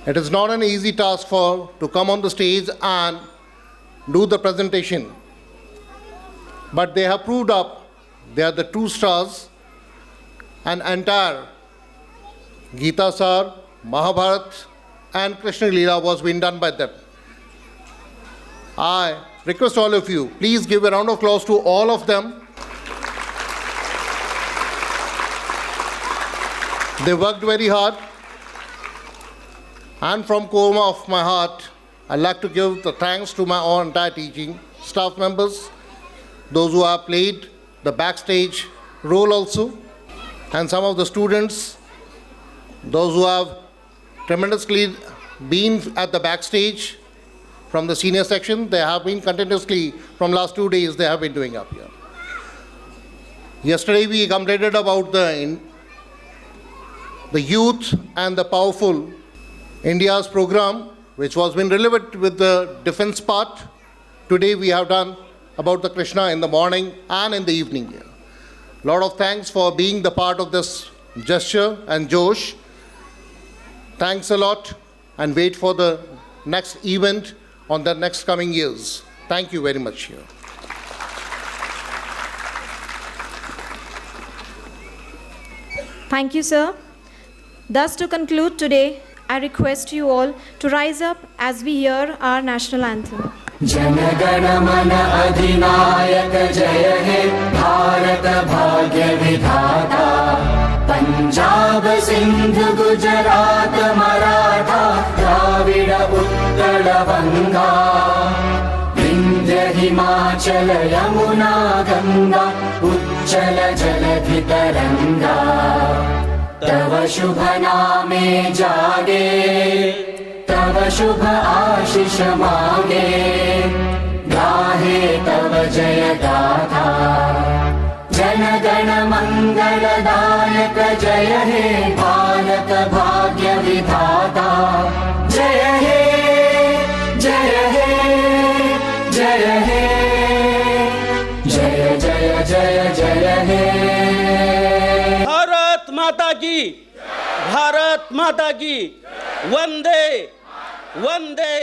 It is not an easy task to come on the stage and do the presentation. But they have proved up they are the true stars, and entire Gita Sar, Mahabharat and Krishna Leela was being done by them. I request all of you, please give a round of applause to all of them. They worked very hard. And from core of my heart, I'd like to give the thanks to my entire teaching staff members, those who have played the backstage role also, and some of the students, those who have tremendously been at the backstage from the senior section. They have been continuously, from last 2 days, they have been doing up here. Yesterday we completed about the youth and the powerful India's program, which was been relevant with the defense part. Today we have done about the Krishna in the morning and in the evening here. Lot of thanks for being the part of this gesture and Josh. Thanks a lot, and wait for the next event on the next coming years. Thank you very much here. Thank you, sir. Thus, to conclude today, I request you all to rise up as we hear our national anthem. जनगण मन अधिनायक जय हे भारत भाग्य विधाता पंजाब सिंध गुजरात मराठा द्राविड उत्कल बंगा विंध्य हिमाचल यमुना गंगा उच्चल जलधि तरंगा तव शुभ नामे जागे तव शुभ आशीष मांगे गाहे तव जय गाथा जन गण मंगलदायक जय हे भारत भाग्य विधाता जय हे जय हे जय हे जय जय जय जय हे भारत माता की भारत माता की वंदे वंदे